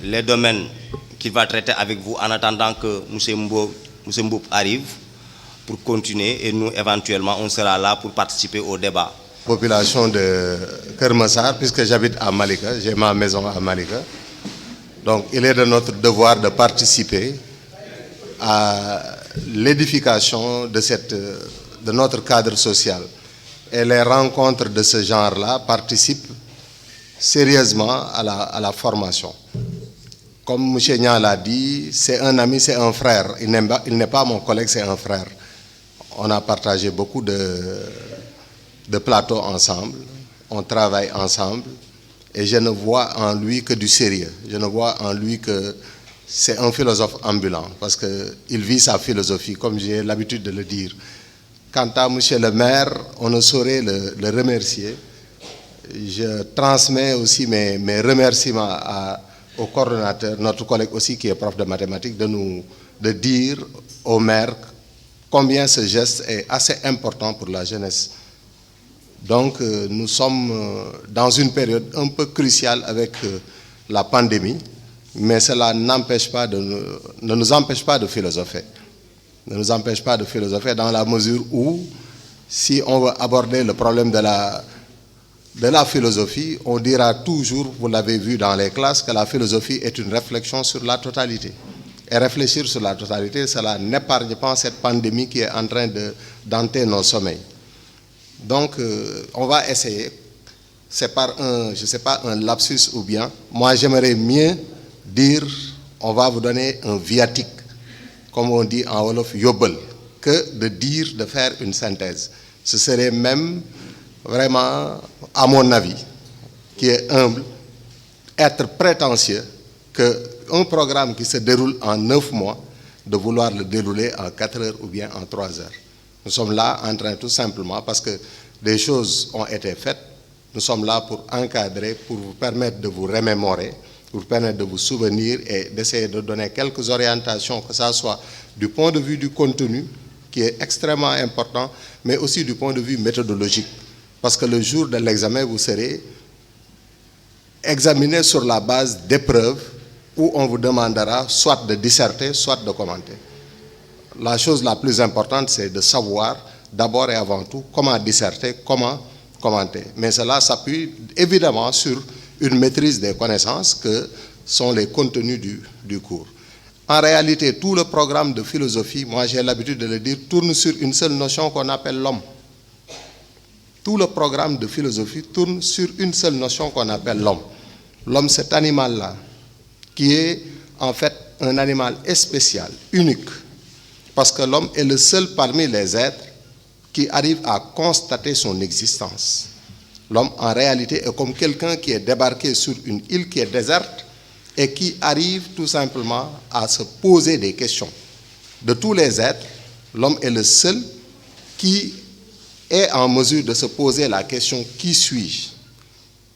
les domaines qu'il va traiter avec vous en attendant que M. Mboup arrive pour continuer et nous, éventuellement, on sera là pour participer au débat. Population de Kermassar, puisque j'habite à Malika, j'ai ma maison à Malika. Donc, il est de notre devoir de participer à l'édification de notre cadre social. Et les rencontres de ce genre-là participent sérieusement à la formation. Comme M. Nian l'a dit, c'est un ami, c'est un frère. Il n'est pas mon collègue, c'est un frère. On a partagé beaucoup de plateaux ensemble, on travaille ensemble, et je ne vois en lui que du sérieux. Je ne vois en lui que c'est un philosophe ambulant, parce qu'il vit sa philosophie, comme j'ai l'habitude de le dire. Quant à M. le maire, on ne saurait le remercier. Je transmets aussi mes remerciements au coordonnateur, notre collègue aussi qui est prof de mathématiques, de dire au maire combien ce geste est assez important pour la jeunesse. Donc nous sommes dans une période un peu cruciale avec la pandémie, mais cela ne nous empêche pas de philosopher. Ne nous empêche pas de philosopher dans la mesure où, si on veut aborder le problème de la philosophie, on dira toujours, vous l'avez vu dans les classes, que la philosophie est une réflexion sur la totalité. Et réfléchir sur la totalité, cela n'épargne pas cette pandémie qui est en train d'hanter nos sommeils. Donc, on va essayer, c'est par je ne sais pas, un lapsus ou bien, moi j'aimerais mieux dire, on va vous donner un viatique, comme on dit en Wolof, yobel, que de faire une synthèse. Ce serait même vraiment, à mon avis, qui est humble, être prétentieux qu'un programme qui se déroule en 9 mois, de vouloir le dérouler en 4 heures ou bien en 3 heures. Nous sommes là en train tout simplement, parce que des choses ont été faites, nous sommes là pour encadrer, pour vous permettre de vous remémorer, pour vous permettre de vous souvenir et d'essayer de donner quelques orientations, que ce soit du point de vue du contenu, qui est extrêmement important, mais aussi du point de vue méthodologique. Parce que le jour de l'examen, vous serez examiné sur la base d'épreuves où on vous demandera soit de disserter, soit de commenter. La chose la plus importante, c'est de savoir, d'abord et avant tout, comment disserter, comment commenter. Mais cela s'appuie évidemment sur une maîtrise des connaissances que sont les contenus du cours. En réalité, tout le programme de philosophie, moi j'ai l'habitude de le dire, tourne sur une seule notion qu'on appelle l'homme. Tout le programme de philosophie tourne sur une seule notion qu'on appelle l'homme. L'homme, cet animal-là, qui est en fait un animal spécial, unique, parce que l'homme est le seul parmi les êtres qui arrive à constater son existence. L'homme, en réalité, est comme quelqu'un qui est débarqué sur une île qui est déserte et qui arrive tout simplement à se poser des questions. De tous les êtres, l'homme est le seul qui est en mesure de se poser la question « qui suis-je »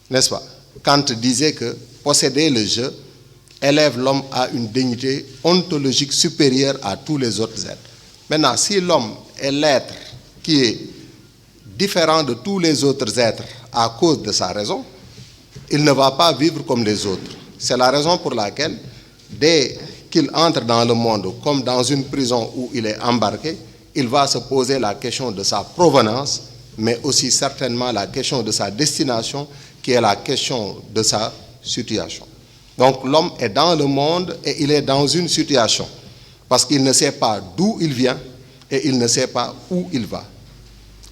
N'est-ce pas? Kant disait que posséder le je élève l'homme à une dignité ontologique supérieure à tous les autres êtres. Maintenant, si l'homme est l'être qui est différent de tous les autres êtres à cause de sa raison, il ne va pas vivre comme les autres. C'est la raison pour laquelle, dès qu'il entre dans le monde comme dans une prison où il est embarqué, il va se poser la question de sa provenance, mais aussi certainement la question de sa destination, qui est la question de sa situation. Donc l'homme est dans le monde et il est dans une situation, parce qu'il ne sait pas d'où il vient et il ne sait pas où il va.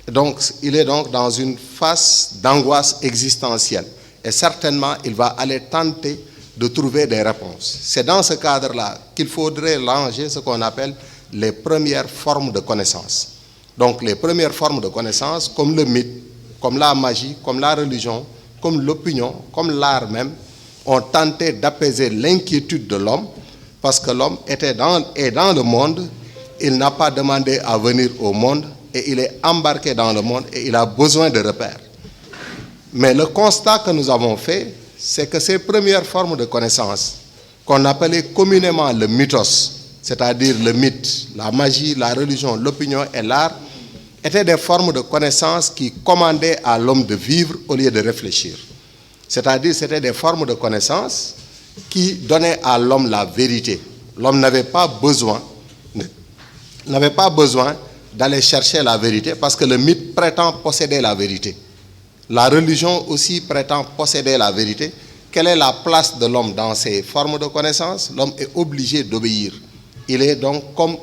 Donc il est donc dans une phase d'angoisse existentielle. Et certainement, il va aller tenter de trouver des réponses. C'est dans ce cadre-là qu'il faudrait ranger ce qu'on appelle les premières formes de connaissance. Donc les premières formes de connaissance, comme le mythe, comme la magie, comme la religion, comme l'opinion, comme l'art même, ont tenté d'apaiser l'inquiétude de l'homme, parce que l'homme est dans le monde, il n'a pas demandé à venir au monde, et il est embarqué dans le monde, et il a besoin de repères. Mais le constat que nous avons fait, c'est que ces premières formes de connaissance, qu'on appelait communément le mythos, c'est-à-dire le mythe, la magie, la religion, l'opinion et l'art, étaient des formes de connaissance qui commandaient à l'homme de vivre au lieu de réfléchir. C'est-à-dire, c'était des formes de connaissance qui donnait à l'homme la vérité. L'homme n'avait pas besoin d'aller chercher la vérité parce que le mythe prétend posséder la vérité. La religion aussi prétend posséder la vérité. Quelle est la place de l'homme dans ces formes de connaissance? L'homme est obligé d'obéir. Il est donc comme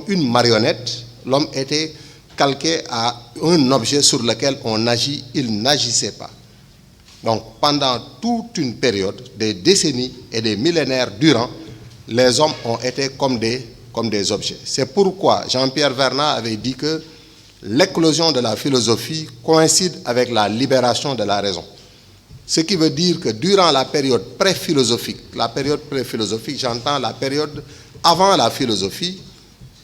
une marionnette. L'homme était calqué à un objet sur lequel on agit. Il n'agissait pas. Donc pendant toute une période, des décennies et des millénaires durant, les hommes ont été comme des objets. C'est pourquoi Jean-Pierre Vernat avait dit que l'éclosion de la philosophie coïncide avec la libération de la raison. Ce qui veut dire que durant la période pré-philosophique, j'entends la période avant la philosophie,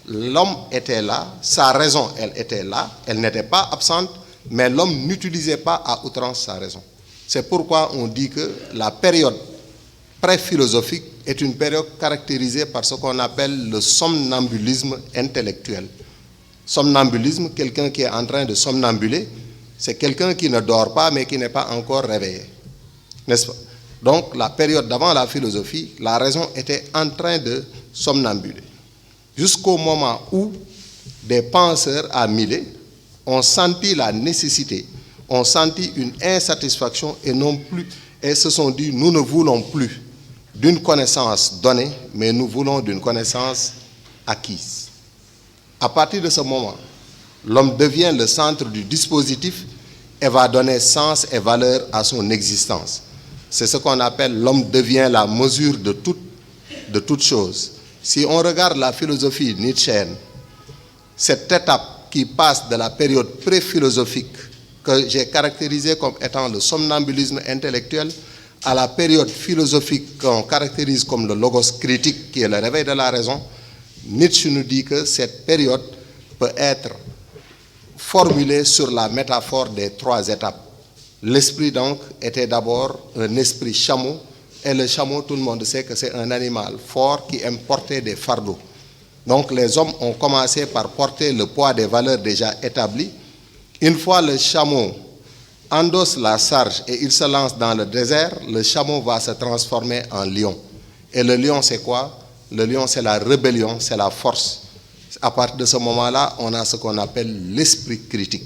l'homme était là, sa raison, elle était là, elle n'était pas absente, mais l'homme n'utilisait pas à outrance sa raison. C'est pourquoi on dit que la période pré-philosophique est une période caractérisée par ce qu'on appelle le somnambulisme intellectuel. Somnambulisme, quelqu'un qui est en train de somnambuler, c'est quelqu'un qui ne dort pas mais qui n'est pas encore réveillé. N'est-ce pas? Donc la période d'avant la philosophie, la raison était en train de somnambuler. Jusqu'au moment où des penseurs à Millet ont senti la nécessité, ont senti une insatisfaction et se sont dit, nous ne voulons plus d'une connaissance donnée, mais nous voulons d'une connaissance acquise. À partir de ce moment, l'homme devient le centre du dispositif et va donner sens et valeur à son existence. C'est ce qu'on appelle l'homme devient la mesure de toute chose. Si on regarde la philosophie nietzschéenne, cette étape qui passe de la période pré-philosophique que j'ai caractérisée comme étant le somnambulisme intellectuel à la période philosophique qu'on caractérise comme le logos critique, qui est le réveil de la raison, Nietzsche nous dit que cette période peut être formulée sur la métaphore des 3 étapes. L'esprit donc était d'abord un esprit chameau, et le chameau, tout le monde sait que c'est un animal fort qui aime porter des fardeaux. Donc les hommes ont commencé par porter le poids des valeurs déjà établies. Une fois le chameau endosse la charge et il se lance dans le désert, le chameau va se transformer en lion. Et le lion, c'est quoi? Le lion, c'est la rébellion, c'est la force. À partir de ce moment-là, on a ce qu'on appelle l'esprit critique.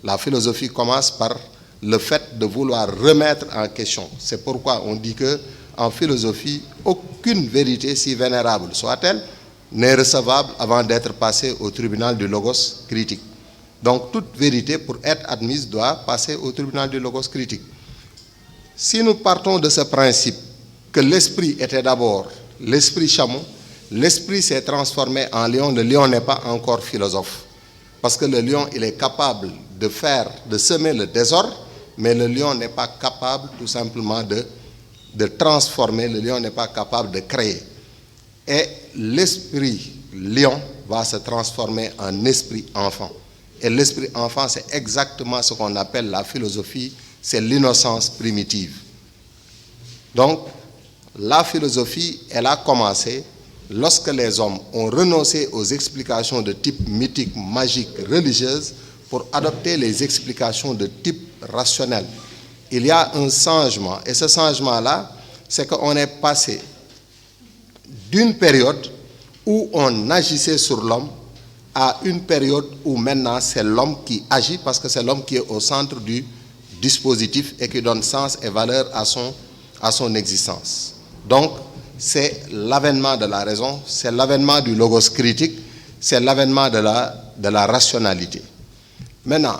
La philosophie commence par le fait de vouloir remettre en question. C'est pourquoi on dit que en philosophie, aucune vérité, si vénérable soit-elle, n'est recevable avant d'être passée au tribunal du logos critique. Donc toute vérité, pour être admise, doit passer au tribunal du logos critique. Si nous partons de ce principe que l'esprit était d'abord l'esprit chameau, l'esprit s'est transformé en lion. Le lion n'est pas encore philosophe. Parce que le lion, il est capable de semer le désordre, mais le lion n'est pas capable tout simplement de transformer, le lion n'est pas capable de créer. Et l'esprit lion va se transformer en esprit enfant. Et l'esprit enfant, c'est exactement ce qu'on appelle la philosophie, c'est l'innocence primitive. Donc, la philosophie, elle a commencé lorsque les hommes ont renoncé aux explications de type mythique, magique, religieuse, pour adopter les explications de type rationnel. Il y a un changement, et ce changement-là, c'est qu'on est passé d'une période où on agissait sur l'homme à une période où maintenant c'est l'homme qui agit, parce que c'est l'homme qui est au centre du dispositif et qui donne sens et valeur à son existence. Donc, c'est l'avènement de la raison, c'est l'avènement du logos critique, c'est l'avènement de la rationalité. Maintenant,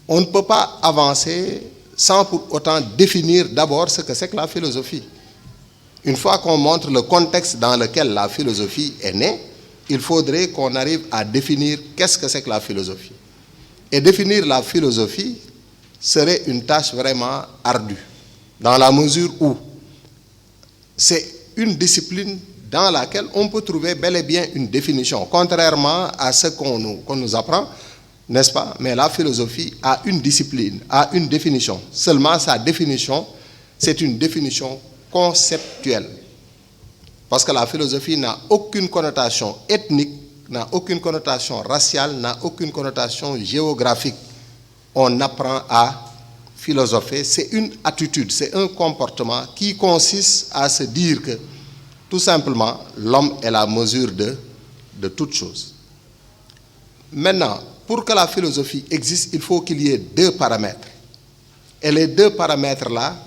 on ne peut pas avancer sans pour autant définir d'abord ce que c'est que la philosophie. Une fois qu'on montre le contexte dans lequel la philosophie est née, il faudrait qu'on arrive à définir qu'est-ce que c'est que la philosophie. Et définir la philosophie serait une tâche vraiment ardue, dans la mesure où c'est une discipline dans laquelle on peut trouver bel et bien une définition, contrairement à ce qu'on nous apprend, n'est-ce pas? Mais la philosophie a une discipline, a une définition. Seulement sa définition, c'est une définition conceptuelle. Parce que la philosophie n'a aucune connotation ethnique, n'a aucune connotation raciale, n'a aucune connotation géographique. On apprend à philosopher, c'est une attitude, c'est un comportement qui consiste à se dire que, tout simplement, l'homme est la mesure de toute chose. Maintenant, pour que la philosophie existe, il faut qu'il y ait deux paramètres. Et les deux paramètres-là,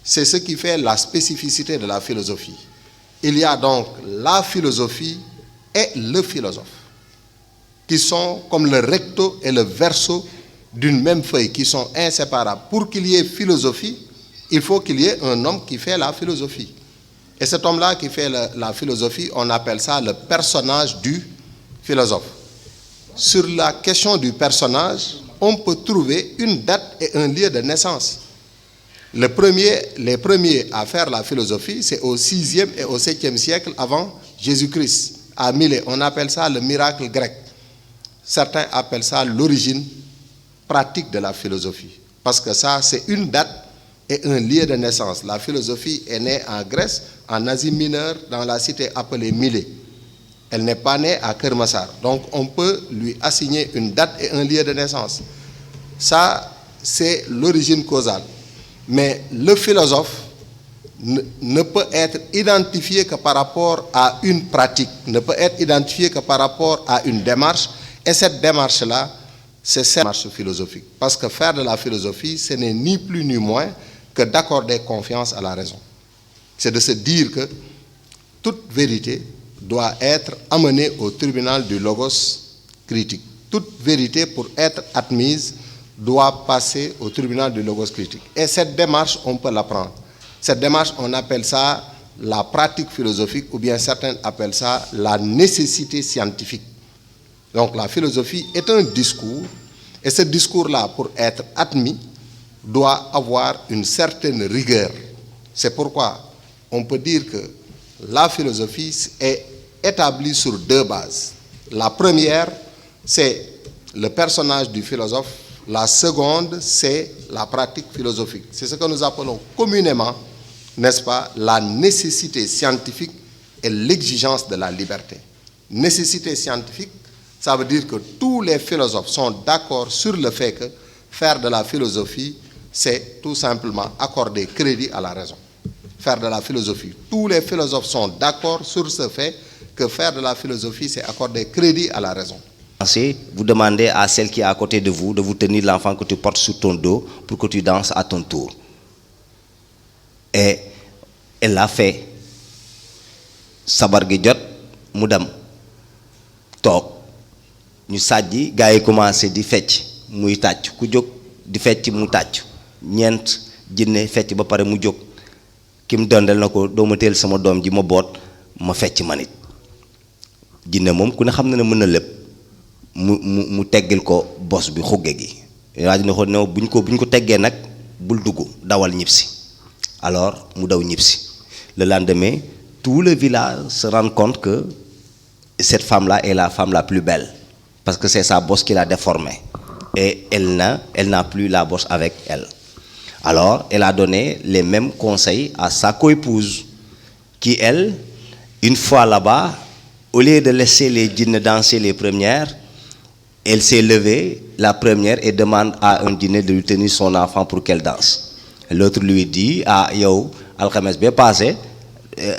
c'est ce qui fait la spécificité de la philosophie. Il y a donc la philosophie et le philosophe, qui sont comme le recto et le verso d'une même feuille, qui sont inséparables. Pour qu'il y ait philosophie, il faut qu'il y ait un homme qui fait la philosophie. Et cet homme-là qui fait la philosophie, on appelle ça le personnage du philosophe. Sur la question du personnage, on peut trouver une date et un lieu de naissance. Les premiers à faire la philosophie, c'est au 6e et au 7e siècle avant Jésus-Christ, à Milet. On appelle ça le miracle grec. Certains appellent ça l'origine pratique de la philosophie. Parce que ça, c'est une date et un lieu de naissance. La philosophie est née en Grèce, en Asie mineure, dans la cité appelée Milet. Elle n'est pas née à Kermassar. Donc, on peut lui assigner une date et un lieu de naissance. Ça, c'est l'origine causale. Mais le philosophe ne peut être identifié que par rapport à une pratique, ne peut être identifié que par rapport à une démarche. Et cette démarche-là, c'est cette démarche philosophique. Parce que faire de la philosophie, ce n'est ni plus ni moins que d'accorder confiance à la raison. C'est de se dire que toute vérité doit être amenée au tribunal du logos critique. Toute vérité, pour être admise, doit passer au tribunal du logos critique. Et cette démarche, on peut l'apprendre. Cette démarche, on appelle ça la pratique philosophique, ou bien certains appellent ça la nécessité scientifique. Donc la philosophie est un discours, et ce discours-là, pour être admis, doit avoir une certaine rigueur. C'est pourquoi on peut dire que la philosophie est établie sur deux bases. La première, c'est le personnage du philosophe. La seconde, c'est la pratique philosophique. C'est ce que nous appelons communément, n'est-ce pas, la nécessité scientifique et l'exigence de la liberté. Nécessité scientifique, ça veut dire que tous les philosophes sont d'accord sur le fait que faire de la philosophie, c'est tout simplement accorder crédit à la raison. Faire de la philosophie. Tous les philosophes sont d'accord sur ce fait que faire de la philosophie, c'est accorder crédit à la raison. Vous demandez à celle qui est à côté de vous tenir l'enfant que tu portes sur ton dos pour que tu danses à ton tour. Et elle l'a fait. Sabar gi jot mu dem toog ñu sàjji gars yi commencé di fecc muy tàcc ku jóg di fecc mu tàcc ñeent jinne fecc ba pare mu jóg kim dondel na ko doo ma teel sama doom ji ma boot ma fecc ma nit jinne moom ku ne xam na ne mën na lépp mu teggil ko bos bi xugge gi waa ji ne ko ne buñ ko teggee nag bul dugg dawal ñibbisi alors mu daw ñibbisi le lendemain tout le village se rend compte que cette femme-là est la femme la plus belle parce que c'est sa bosse qui l'a déformée et elle n'a plus la bosse avec elle. Alors elle a donné les mêmes conseils à sa coépouse qui elle, une fois là-bas, au lieu de laisser les djinns danser les premières, elle s'est levée, la première, et demande à un djinn de lui tenir son enfant pour qu'elle danse. L'autre lui dit, ah yow alxames bi passé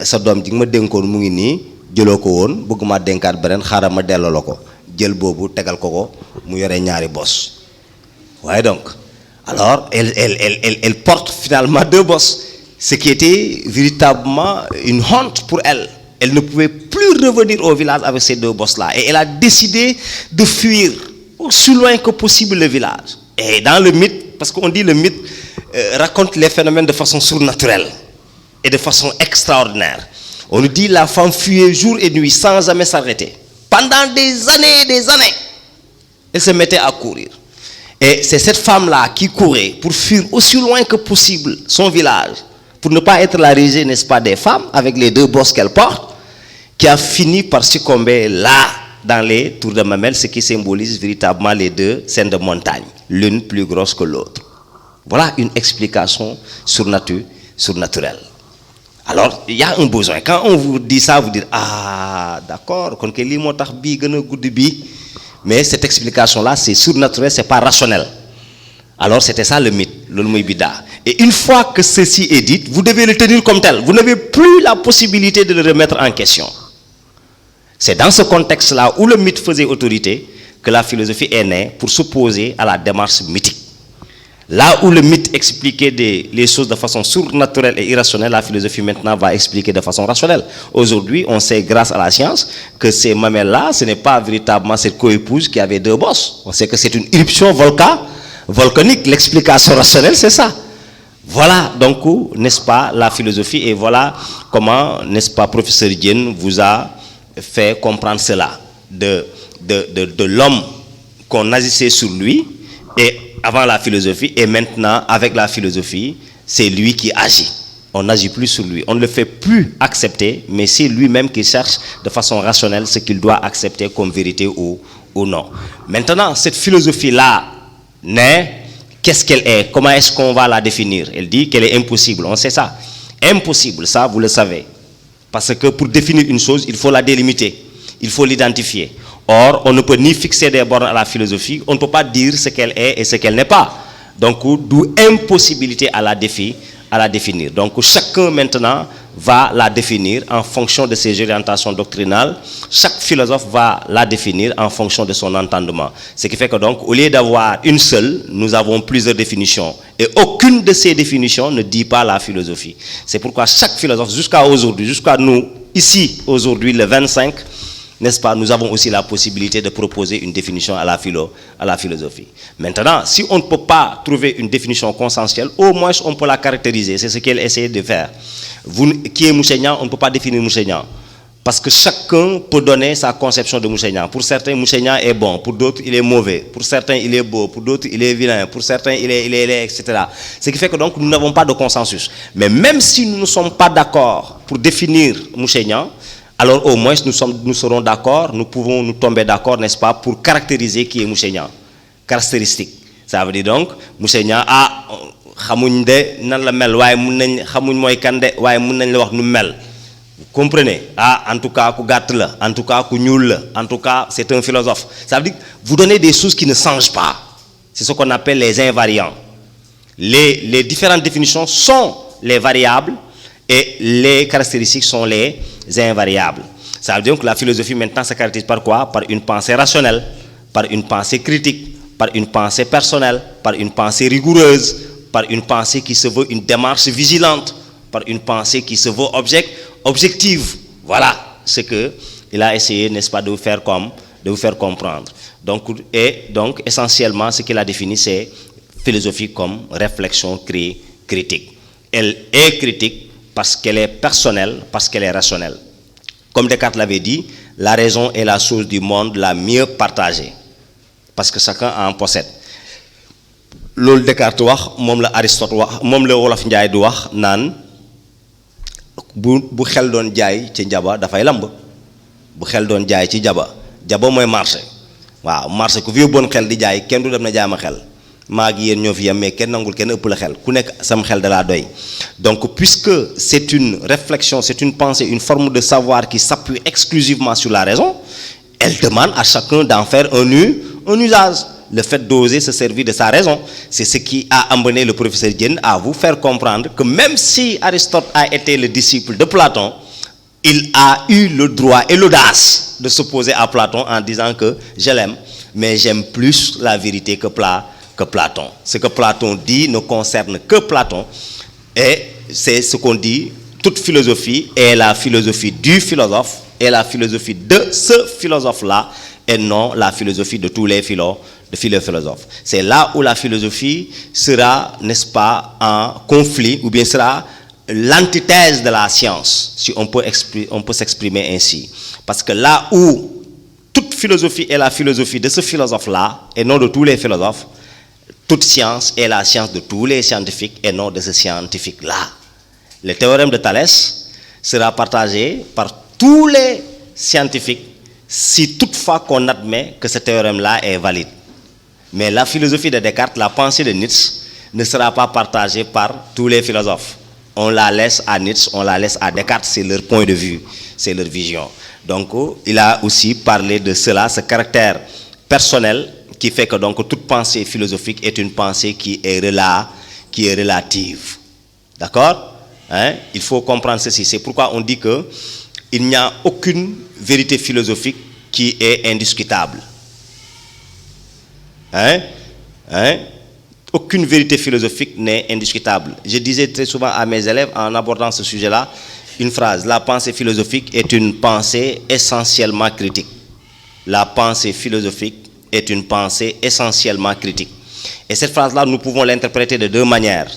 sa doom ji nga ma dénkoon mu ngi nii jëloo ko woon bëgg ma dénkaat beneen xaaral ma delloo la ko jël boobu tegal ko mu yore ñaari bos. Ouais donc, alors elle porte finalement deux bosses, ce qui était véritablement une honte pour elle. Elle ne pouvait plus revenir au village avec ces deux bosses-là. Et elle a décidé de fuir aussi loin que possible le village. Et dans le mythe, parce qu'on dit le mythe raconte les phénomènes de façon surnaturelle et de façon extraordinaire. On nous dit la femme fuyait jour et nuit sans jamais s'arrêter. Pendant des années et des années, elle se mettait à courir. Et c'est cette femme-là qui courait pour fuir aussi loin que possible son village, pour ne pas être la risée, n'est-ce pas, des femmes, avec les deux bosses qu'elle porte, qui a fini par succomber là, dans les tours de mamelles, ce qui symbolise véritablement les deux scènes de montagne, l'une plus grosse que l'autre. Voilà une explication surnaturelle. Alors, il y a un besoin. Quand on vous dit ça, vous dites, ah, d'accord, mais cette explication-là, c'est surnaturel, c'est pas rationnel. Alors, c'était ça le mythe. Et une fois que ceci est dit, vous devez le tenir comme tel. Vous n'avez plus la possibilité de le remettre en question. C'est dans ce contexte-là où le mythe faisait autorité que la philosophie est née pour s'opposer à la démarche mythique. Là où le mythe expliquait les choses de façon surnaturelle et irrationnelle, la philosophie maintenant va expliquer de façon rationnelle. Aujourd'hui, on sait grâce à la science que ces mamelles-là, ce n'est pas véritablement cette coépouse qui avait deux bosses. On sait que c'est une éruption volcanique. L'explication rationnelle, c'est ça. Voilà donc, n'est-ce pas, la philosophie, et voilà comment, n'est-ce pas, professeur Diène vous a fait comprendre cela, de l'homme qu'on agissait sur lui, et avant la philosophie, et maintenant, avec la philosophie, c'est lui qui agit. On n'agit plus sur lui. On ne le fait plus accepter, mais c'est lui-même qui cherche de façon rationnelle ce qu'il doit accepter comme vérité ou non. Maintenant, cette philosophie-là naît, qu'est-ce qu'elle est? Comment est-ce qu'on va la définir? Elle dit qu'elle est impossible. On sait ça. Impossible, ça, vous le savez. Parce que pour définir une chose, il faut la délimiter. Il faut l'identifier. Or, on ne peut ni fixer des bornes à la philosophie, on ne peut pas dire ce qu'elle est et ce qu'elle n'est pas. Donc, d'où impossibilité à la définir. Donc, chacun maintenant va la définir en fonction de ses orientations doctrinales. Chaque philosophe va la définir en fonction de son entendement. Ce qui fait que donc, au lieu d'avoir une seule, nous avons plusieurs définitions. Et aucune de ces définitions ne dit pas la philosophie. C'est pourquoi chaque philosophe, jusqu'à aujourd'hui, jusqu'à nous, ici, aujourd'hui, le 25, n'est-ce pas, nous avons aussi la possibilité de proposer une définition à la philosophie. Maintenant, si on ne peut pas trouver une définition consensuelle, au moins on peut la caractériser. C'est ce qu'elle essaie de faire. Qui est Mousseignant, on ne peut pas définir Mousseignant. Parce que chacun peut donner sa conception de Mousseignant. Pour certains, Mousseignant est bon. Pour d'autres, il est mauvais. Pour certains, il est beau. Pour d'autres, il est vilain. Pour certains, il est etc. Ce qui fait que donc, nous n'avons pas de consensus. Mais même si nous ne sommes pas d'accord pour définir Mousseignant, alors au moins nous serons d'accord, nous pouvons nous tomber d'accord, n'est-ce pas, pour caractériser qui est Mousseignant. Caractéristique. Ça veut dire donc, Mousseignant, xamuñ de nan la mel waye mën nañ xamuñ moy kan de waye mën nañ la wax nu mel. Vous comprenez? En tout cas ku gatt la, en tout cas ku ñuul la, en tout cas c'est un philosophe. Ça veut dire vous donnez des choses qui ne changent pas. C'est ce qu'on appelle les invariants. Les différentes définitions sont les variables et les caractéristiques sont les invariables. Ça veut dire que la philosophie maintenant se caractérise par quoi? Par une pensée rationnelle, par une pensée critique, par une pensée personnelle, par une pensée rigoureuse, par une pensée qui se veut une démarche vigilante, par une pensée qui se veut objective. Voilà ce qu'il a essayé, n'est-ce pas, de vous faire comprendre. Donc, essentiellement, ce qu'il a défini, c'est philosophie comme réflexion critique. Elle est critique parce qu'elle est personnelle, parce qu'elle est rationnelle. Comme Descartes l'avait dit, la raison est la chose du monde la mieux partagée, parce que chacun en possède. Loolu Descartes wax, moom la Aristote wax, moom la Wolof Njaay di wax naan bu xel doon jaay ci njaba dafay lamb. Bu xel doon jaay ci jaba mooy marché. Waaw, marché ku fi yóbboon xel di jaay kenn du dem na jaama xel. Maa ngi yéen ñoo fi yem mais kenn nangul kenn ëpp la xel ku nekk sam xel da laa doy. Donc puisque c'est une réflexion, c'est une pensée, une forme de savoir qui s'appuie exclusivement sur la raison, elle demande à chacun d'en faire un usage. Le fait d'oser se servir de sa raison, c'est ce qui a amené le professeur Diène à vous faire comprendre que même si Aristote a été le disciple de Platon, il a eu le droit et l'audace de s'opposer à Platon en disant que je l'aime, mais j'aime plus la vérité que Platon. Ce que Platon dit ne concerne que Platon, et c'est ce qu'on dit, toute philosophie est la philosophie du philosophe, et la philosophie de ce philosophe-là, et non la philosophie de tous les philosophes. C'est là où la philosophie sera, n'est-ce pas, en conflit, ou bien sera l'antithèse de la science, si on peut s'exprimer ainsi. Parce que là où toute philosophie est la philosophie de ce philosophe-là, et non de tous les philosophes, toute science est la science de tous les scientifiques, et non de ce scientifique-là. Le théorème de Thalès sera partagé par tous les scientifiques, si toutefois qu'on admet que ce théorème-là est valide. Mais la philosophie de Descartes, la pensée de Nietzsche, ne sera pas partagée par tous les philosophes. On la laisse à Nietzsche, on la laisse à Descartes, c'est leur point de vue, c'est leur vision. Donc, il a aussi parlé de cela, ce caractère personnel qui fait que donc toute pensée philosophique est une pensée qui est qui est relative. D'accord? Hein? Il faut comprendre ceci. C'est pourquoi on dit que il n'y a aucune vérité philosophique qui est indiscutable. Hein? Hein? Aucune vérité philosophique n'est indiscutable. Je disais très souvent à mes élèves en abordant ce sujet-là, une phrase: la pensée philosophique est une pensée essentiellement critique. La pensée philosophique est une pensée essentiellement critique. Et cette phrase-là, nous pouvons l'interpréter de deux manières.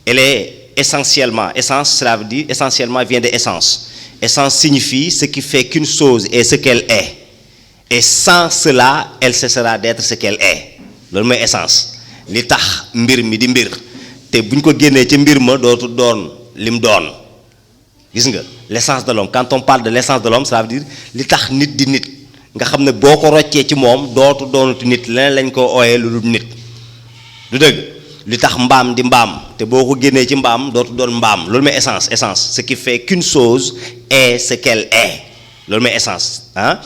Elle est essentiellement, essence, cela veut dire, essentiellement vient de essence. Essence signifie ce qui fait qu'une chose est ce qu'elle est. Et sans cela, elle cessera d'être ce qu'elle est. Loolu mooy essence. Li tax mbir mi di mbir te buñ ko génnee ci mbir ma dootu doon lim doon. Gis nga l'essence de l'homme. Quand on parle de l'essence de l'homme, ça veut dire li tax nit di nit. Nga xam ne boo ko roccee ci moom dootu doonati nit, leneen lañ ko ooyee lu dul nit. Du dëgg? Li tax mbaam di mbaam te boo ko génnee ci mbaam dootu doon mbaam. Loolu mooy essence, essence. Ce qui fait qu'une chose est ce qu'elle est. Loolu mooy essence. Hein?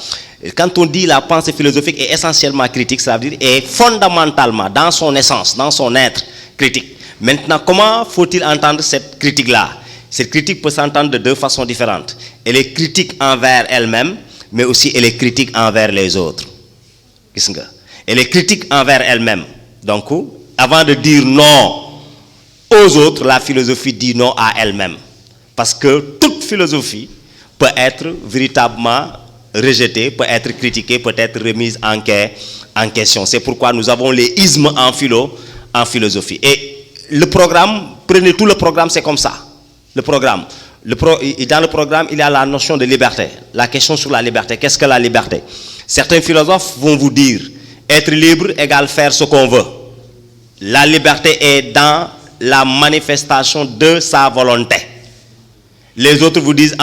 Quand on dit la pensée philosophique est essentiellement critique, ça veut dire est fondamentalement, dans son essence, dans son être, critique. Maintenant, comment faut-il entendre cette critique-là? Cette critique peut s'entendre de deux façons différentes. Elle est critique envers elle-même, mais aussi elle est critique envers les autres. Elle est critique envers elle-même. Donc, avant de dire non aux autres, la philosophie dit non à elle-même. Parce que toute philosophie peut être véritablement rejetée, peut être critiquée, peut être remise en question. C'est pourquoi nous avons les ismes en philosophie. Et le programme, prenez tout le programme, c'est comme ça. Le programme. Dans le programme, il y a la notion de liberté. La question sur la liberté. Qu'est-ce que la liberté? Certains philosophes vont vous dire être libre égale faire ce qu'on veut. La liberté est dans la manifestation de sa volonté. Les autres vous disent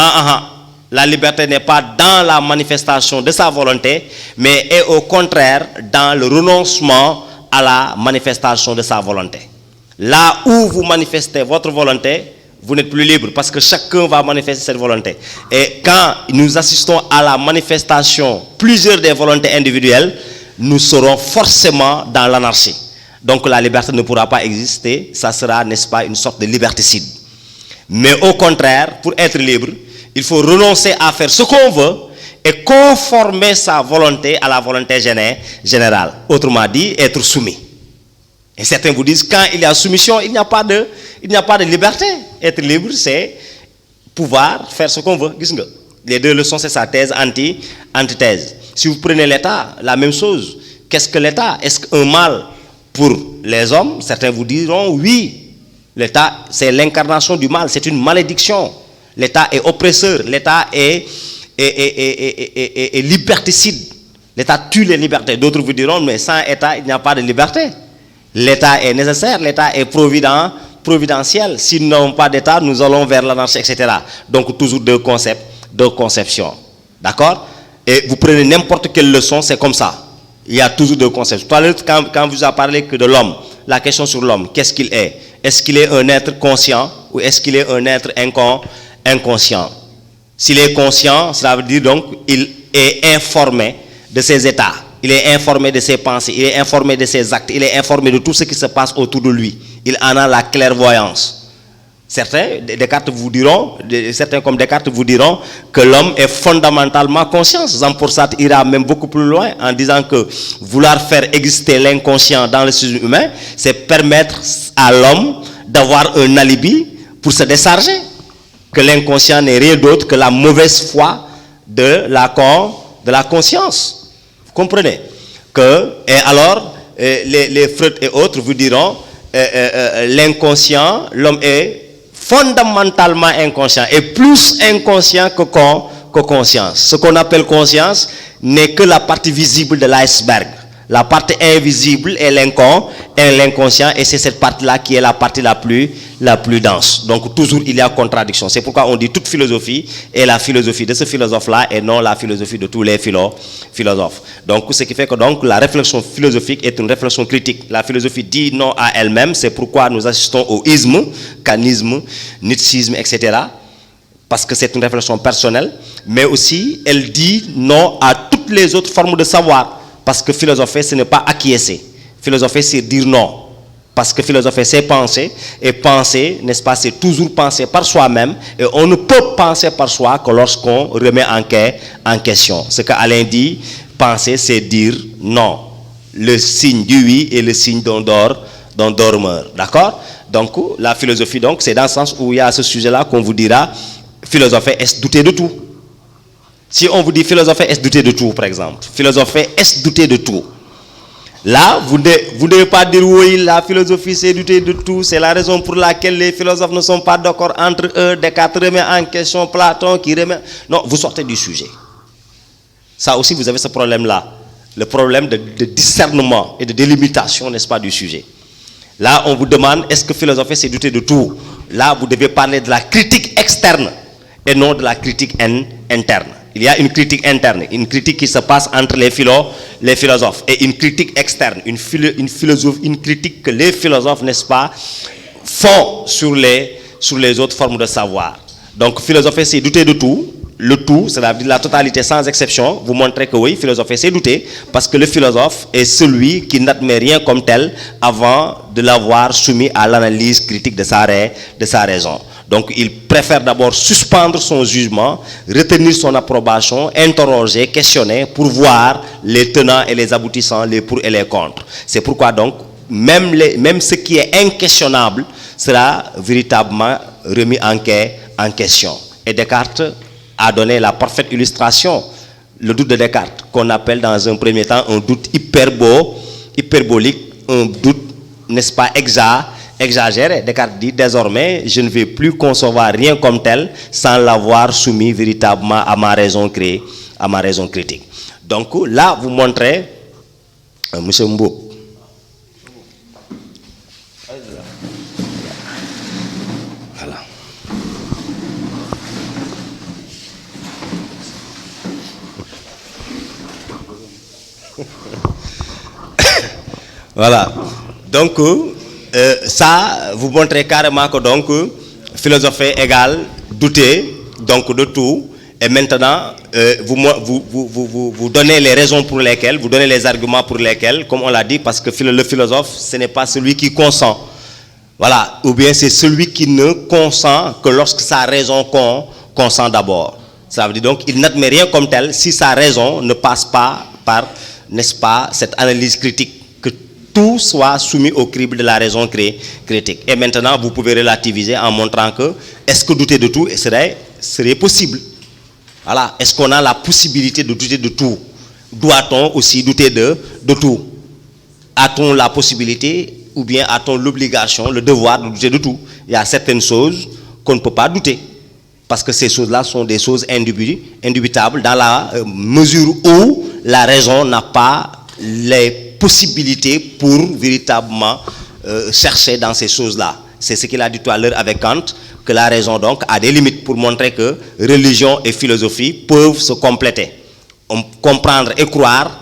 la liberté n'est pas dans la manifestation de sa volonté, mais est au contraire dans le renoncement à la manifestation de sa volonté. Là où vous manifestez votre volonté, vous n'êtes plus libre parce que chacun va manifester cette volonté. Et quand nous assistons à la manifestation plusieurs des volontés individuelles, nous serons forcément dans l'anarchie. Donc la liberté ne pourra pas exister, ça sera, n'est-ce pas, une sorte de liberticide. Mais au contraire, pour être libre, il faut renoncer à faire ce qu'on veut et conformer sa volonté à la volonté générale. Autrement dit, être soumis. Et certains vous disent, quand il y a soumission, il n'y a pas de liberté. Être libre, c'est pouvoir faire ce qu'on veut. Les deux leçons, c'est sa thèse, antithèse. Si vous prenez l'État, la même chose. Qu'est-ce que l'État? Est-ce qu'un mal pour les hommes? Certains vous diront, oui. L'État, c'est l'incarnation du mal, c'est une malédiction. L'État est oppresseur, l'État est liberticide. L'État tue les libertés. D'autres vous diront, mais sans État, il n'y a pas de liberté. L'État est nécessaire, l'État est providentiel. Si nous n'avons pas d'État, nous allons vers l'anarchie, etc. Donc toujours deux conceptions. D'accord? Et vous prenez n'importe quelle leçon, c'est comme ça. Il y a toujours deux conceptions. Tout à l'heure, quand vous avez parlé que de l'homme, la question sur l'homme, qu'est-ce qu'il est? Est-ce qu'il est un être conscient ou est-ce qu'il est un être inconscient? S'il est conscient, cela veut dire donc il est informé de ses états, il est informé de ses pensées, il est informé de ses actes, il est informé de tout ce qui se passe autour de lui. Il en a la clairvoyance. Certains comme Descartes vous diront que l'homme est fondamentalement conscient. Jean-Paul ira même beaucoup plus loin en disant que vouloir faire exister l'inconscient dans le système humain, c'est permettre à l'homme d'avoir un alibi pour se décharger. Que l'inconscient n'est rien d'autre que la mauvaise foi de la conscience. Vous comprenez? Et alors, les Freud et autres vous diront l'inconscient, l'homme est fondamentalement inconscient et plus inconscient que conscience. Ce qu'on appelle conscience n'est que la partie visible de l'iceberg. La partie invisible est l'inconscient et c'est cette partie-là qui est la partie la plus dense. Donc toujours il y a contradiction. C'est pourquoi on dit toute philosophie est la philosophie de ce philosophe-là et non la philosophie de tous les philosophes. Donc ce qui fait que donc la réflexion philosophique est une réflexion critique. La philosophie dit non à elle-même. C'est pourquoi nous assistons au isme, canisme, nietzschisme, etc. Parce que c'est une réflexion personnelle. Mais aussi elle dit non à toutes les autres formes de savoir. Parce que philosopher, ce n'est pas acquiescer. Philosopher, c'est dire non. Parce que philosopher, c'est penser, et penser, n'est-ce pas, c'est toujours penser par soi-même, et on ne peut penser par soi que lorsqu'on remet en question. Ce qu'Alain dit, penser, c'est dire non. Le signe du oui et le signe d'un dormeur. D'accord? Donc, la philosophie, donc, c'est dans le sens où il y a ce sujet-là qu'on vous dira, philosopher, est-ce douter de tout? Si on vous dit philosopher, est-ce douter de tout, par exemple? Philosopher, est-ce douter de tout? Là, vous ne devez pas dire oui, la philosophie c'est douter de tout, c'est la raison pour laquelle les philosophes ne sont pas d'accord entre eux, Descartes remet en question Platon qui remet... Non, vous sortez du sujet. Ça aussi, vous avez ce problème-là, le problème de discernement et de délimitation, n'est-ce pas, du sujet. Là, on vous demande, est-ce que philosopher c'est douter de tout? Là, vous devez parler de la critique externe et non de la critique interne. Il y a une critique interne, une critique qui se passe entre les philosophes, et une critique externe, une critique que les philosophes, n'est-ce pas, font sur les autres formes de savoir. Donc, philosopher, c'est douter de tout. Le tout, c'est-à-dire la totalité sans exception. Vous montrez que oui, philosopher, c'est douter, parce que le philosophe est celui qui n'admet rien comme tel avant de l'avoir soumis à l'analyse critique de sa raison. Donc, il préfère d'abord suspendre son jugement, retenir son approbation, interroger, questionner pour voir les tenants et les aboutissants, les pour et les contre. C'est pourquoi donc, même ce qui est inquestionnable sera véritablement remis en question. Et Descartes a donné la parfaite illustration, le doute de Descartes, qu'on appelle dans un premier temps un doute hyperbolique, un doute, n'est-ce pas, exagéré. Descartes dit, désormais, je ne vais plus concevoir rien comme tel sans l'avoir soumis véritablement à ma raison critique. Donc là, vous montrez, monsieur Mboup. Voilà. Voilà. Donc, ça, vous montrez carrément que donc, philosopher égale douter donc de tout. Et maintenant, vous donnez les raisons pour lesquelles, vous donnez les arguments pour lesquels, comme on l'a dit, parce que le philosophe, ce n'est pas celui qui consent. Voilà. Ou bien c'est celui qui ne consent que lorsque sa raison consent d'abord. Ça veut dire donc, il n'admet rien comme tel si sa raison ne passe pas par, n'est-ce pas, cette analyse critique. Tout soit soumis au crible de la raison critique. Et maintenant, vous pouvez relativiser en montrant que est-ce que douter de tout serait possible? Voilà. Est-ce qu'on a la possibilité de douter de tout? Doit-on aussi douter de tout? A-t-on la possibilité ou bien a-t-on l'obligation, le devoir de douter de tout? Il y a certaines choses qu'on ne peut pas douter. Parce que ces choses-là sont des choses indubitables dans la mesure où la raison n'a pas les possibilités pour véritablement chercher dans ces choses-là. C'est ce qu'il a dit tout à l'heure avec Kant, que la raison donc a des limites pour montrer que religion et philosophie peuvent se compléter. Comprendre et croire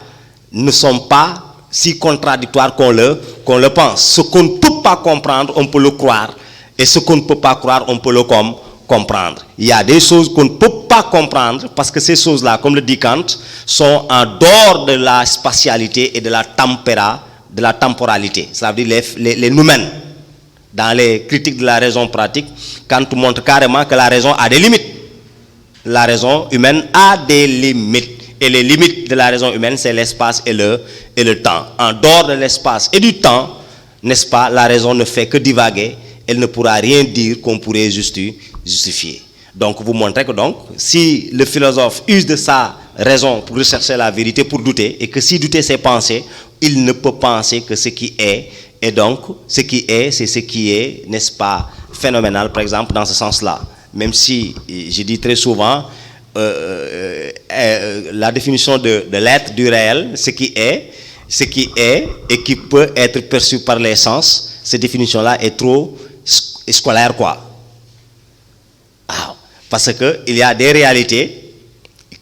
ne sont pas si contradictoires qu'on le pense. Ce qu'on ne peut pas comprendre, on peut le croire. Et ce qu'on ne peut pas croire, on peut le comprendre. Il y a des choses qu'on ne peut pas comprendre parce que ces choses-là, comme le dit Kant, sont en dehors de la spatialité et de la temporalité. Ça veut dire les noumènes. Dans les critiques de la raison pratique, Kant montre carrément que la raison a des limites. La raison humaine a des limites. Et les limites de la raison humaine, c'est l'espace et le temps. En dehors de l'espace et du temps, n'est-ce pas, la raison ne fait que divaguer. Elle ne pourra rien dire qu'on pourrait justifier. Donc vous montrez que donc, si le philosophe use de sa raison pour rechercher la vérité, pour douter, et que si douter c'est penser, il ne peut penser que ce qui est. Et donc, ce qui est, c'est ce qui est, n'est-ce pas, phénoménal, par exemple, dans ce sens-là. Même si, je dis très souvent, la définition de l'être, du réel, ce qui est et qui peut être perçu par les sens, cette définition-là est trop scolaire, quoi. Parce qu'il y a des réalités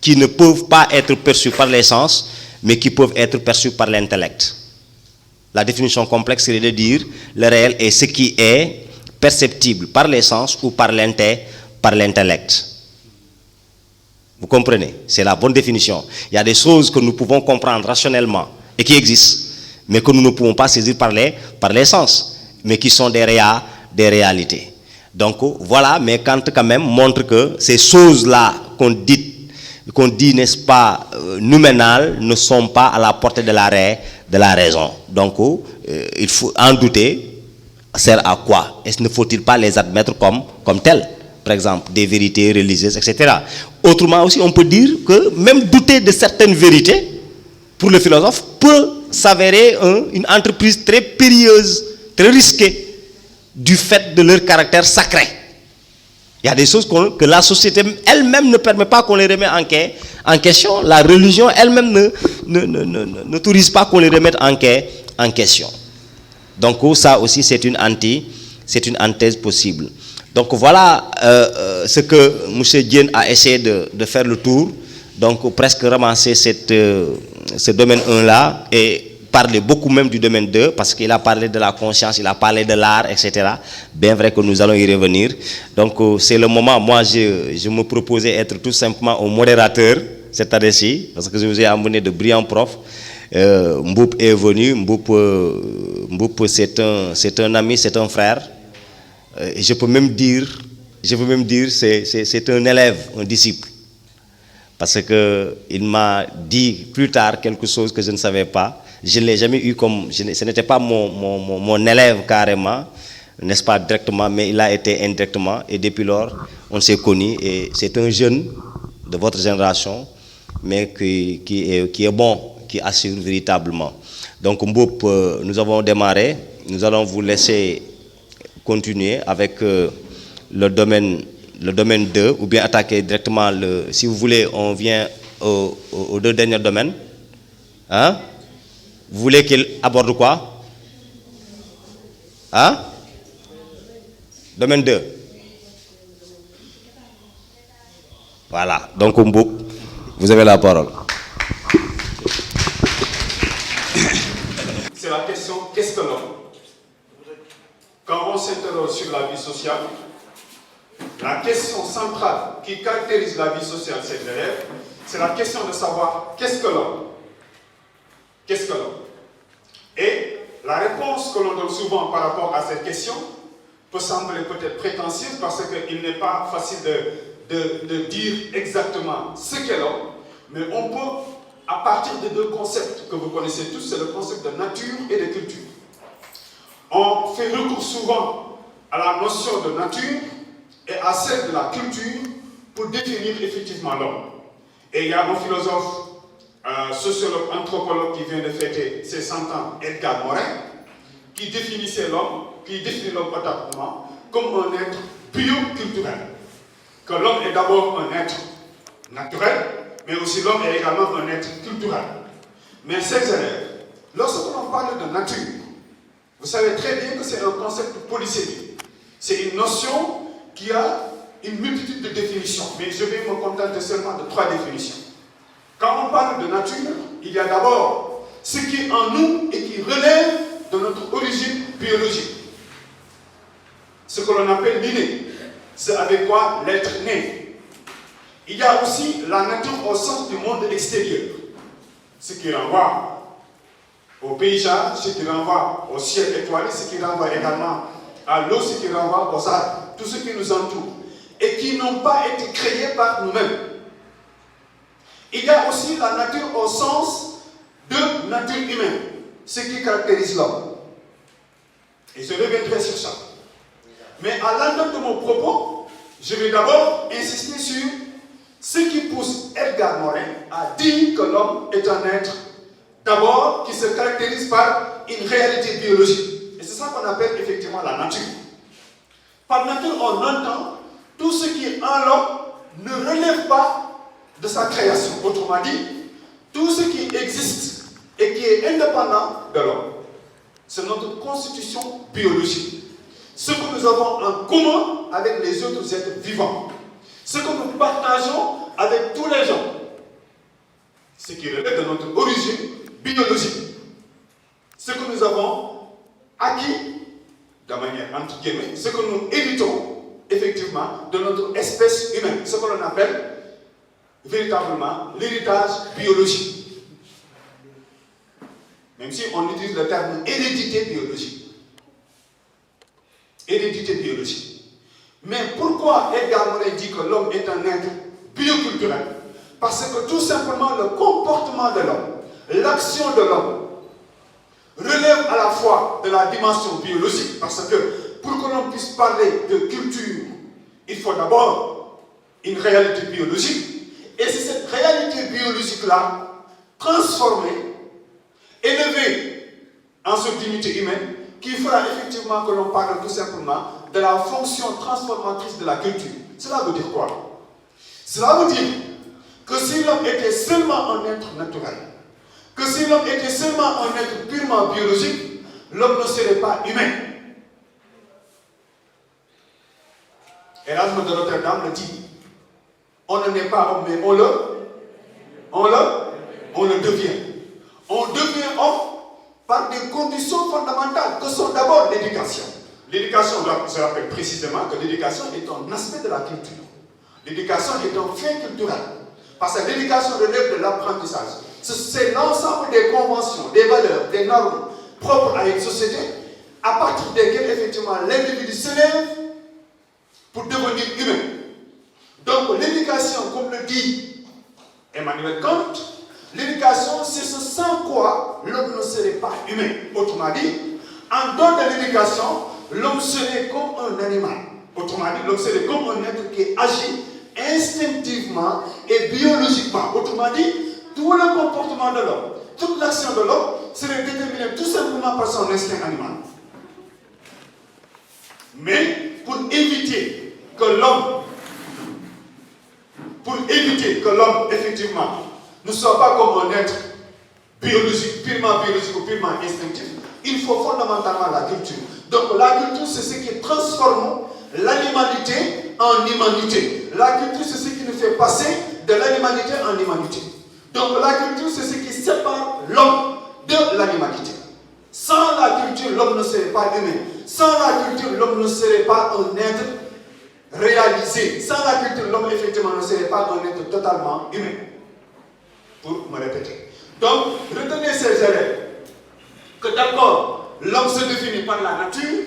qui ne peuvent pas être perçues par les sens, mais qui peuvent être perçues par l'intellect. La définition complexe serait de dire le réel est ce qui est perceptible par les sens ou par l'intellect. Vous comprenez? C'est la bonne définition. Il y a des choses que nous pouvons comprendre rationnellement et qui existent, mais que nous ne pouvons pas saisir par les sens. mais qui sont des réalités. Donc voilà, mais Kant quand même montre que ces choses-là qu'on dit, n'est-ce pas, nouménales, ne sont pas à la portée de la raison. Donc il faut en douter, sert à quoi? Ne faut-il pas les admettre comme telles? Par exemple, des vérités religieuses, etc. Autrement aussi, on peut dire que même douter de certaines vérités, pour le philosophe, peut s'avérer une entreprise très périlleuse, très risquée, du fait de leur caractère sacré. Il y a des choses que la société elle-même ne permet pas qu'on les remette en question. La religion elle-même n'autorise pas qu'on les remette en question. Donc ça aussi c'est une antithèse possible. Donc voilà ce que M. Diène a essayé de faire le tour. Donc presque ramasser ce domaine 1 là et parler beaucoup même du domaine 2 parce qu'il a parlé de la conscience, il a parlé de l'art, etc. Bien vrai que nous allons y revenir. Donc c'est le moment, moi je me proposais être tout simplement un modérateur cette année-ci parce que je vous ai amené de brillants profs. Mboup est venu, Mboup c'est un ami, c'est un frère. Et je peux même dire c'est un élève, un disciple. Parce qu'il m'a dit plus tard quelque chose que je ne savais pas. Je ne l'ai jamais eu ce n'était pas mon élève carrément, n'est-ce pas directement, mais il a été indirectement. Et depuis lors, on s'est connus. Et c'est un jeune de votre génération, mais qui est bon, qui assure véritablement. Donc Mboup, nous avons démarré. Nous allons vous laisser continuer avec le domaine 2, ou bien attaquer directement si vous voulez, on vient aux 2 derniers domaines. Hein? Vous voulez qu'il aborde quoi? Hein? Domaine 2. Voilà. Donc Mboup, vous avez la parole. C'est la question, qu'est-ce que l'homme? Quand on s'interroge sur la vie sociale, la question centrale qui caractérise la vie sociale de ces élèves, c'est la question de savoir qu'est-ce que l'homme? Qu'est-ce que l'homme? Et la réponse que l'on donne souvent par rapport à cette question peut sembler peut-être prétentieuse parce qu'il n'est pas facile de dire exactement ce qu'est l'homme, mais on peut, à partir de 2 concepts que vous connaissez tous, c'est le concept de nature et de culture. On fait recours souvent à la notion de nature et à celle de la culture pour définir effectivement l'homme. Et il y a un philosophe, sociologue, anthropologue qui vient de fêter ses 100 ans, Edgar Morin, qui définit l'homme automatiquement comme un être bioculturel. Que l'homme est d'abord un être naturel, mais aussi l'homme est également un être culturel. Mais ces élèves, lorsque l'on parle de nature, vous savez très bien que c'est un concept polysémique. C'est une notion qui a une multitude de définitions, mais je vais me contenter seulement de 3 définitions. Quand on parle de nature, il y a d'abord ce qui est en nous et qui relève de notre origine biologique. Ce que l'on appelle l'inné. C'est avec quoi l'être né. Il y a aussi la nature au sens du monde extérieur. Ce qui renvoie au paysage, ce qui renvoie au ciel étoilé, ce qui renvoie également à l'eau, ce qui renvoie aux arbres, tout ce qui nous entoure, et qui n'ont pas été créés par nous-mêmes. Il y a aussi la nature au sens de nature humaine, ce qui caractérise l'homme. Et je reviendrai sur ça. Mais à l'entente de mon propos, je vais d'abord insister sur ce qui pousse Edgar Morin à dire que l'homme est un être d'abord qui se caractérise par une réalité biologique. Et c'est ça qu'on appelle effectivement la nature. Par nature, on entend tout ce qui est en l'homme ne relève pas de sa création. Autrement dit, tout ce qui existe et qui est indépendant de l'homme. C'est notre constitution biologique. Ce que nous avons en commun avec les autres êtres vivants. Ce que nous partageons avec tous les gens. Ce qui relève de notre origine biologique. Ce que nous avons acquis, de manière entre guillemets, ce que nous héritons effectivement de notre espèce humaine. Ce que l'on appelle véritablement l'héritage biologique. Même si on utilise le terme hérédité biologique. hérédité biologique. Mais pourquoi Edgar Morin dit que l'homme est un être bioculturel? Parce que tout simplement le comportement de l'homme, l'action de l'homme, relève à la fois de la dimension biologique, parce que pour que l'on puisse parler de culture, il faut d'abord une réalité biologique, et c'est cette réalité biologique-là, transformée, élevée en cette dignité humaine, qui fera effectivement que l'on parle tout simplement de la fonction transformatrice de la culture. Cela veut dire quoi? Cela veut dire que si l'homme était seulement un être naturel, que si l'homme était seulement un être purement biologique, l'homme ne serait pas humain. Erasme de Rotterdam le dit. On ne naît pas homme, mais on le devient. On devient homme par des conditions fondamentales que sont d'abord l'éducation. L'éducation, je rappelle précisément que l'éducation est un aspect de la culture. L'éducation est un fait culturel. Parce que l'éducation relève de l'apprentissage. C'est l'ensemble des conventions, des valeurs, des normes propres à une société, à partir desquelles effectivement l'individu se lève pour devenir humain. Donc l'éducation, comme le dit Emmanuel Kant, l'éducation c'est ce sans quoi l'homme ne serait pas humain. Autrement dit, en dehors de l'éducation, l'homme serait comme un animal. Autrement dit, l'homme serait comme un être qui agit instinctivement et biologiquement. Autrement dit, tout le comportement de l'homme, toute l'action de l'homme serait déterminée tout simplement par son instinct animal. Mais pour éviter que l'homme effectivement ne soit pas comme un être biologique, purement biologique ou purement instinctif, il faut fondamentalement la culture. Donc la culture c'est ce qui transforme l'animalité en humanité. La culture c'est ce qui nous fait passer de l'animalité en humanité. Donc la culture c'est ce qui sépare l'homme de l'animalité. Sans la culture l'homme ne serait pas humain. Sans la culture l'homme ne serait pas un être réalisé. Sans la culture l'homme effectivement ne serait pas un être totalement humain. Pour me répéter. Donc retenez ces élèves que d'accord l'homme se définit par la nature,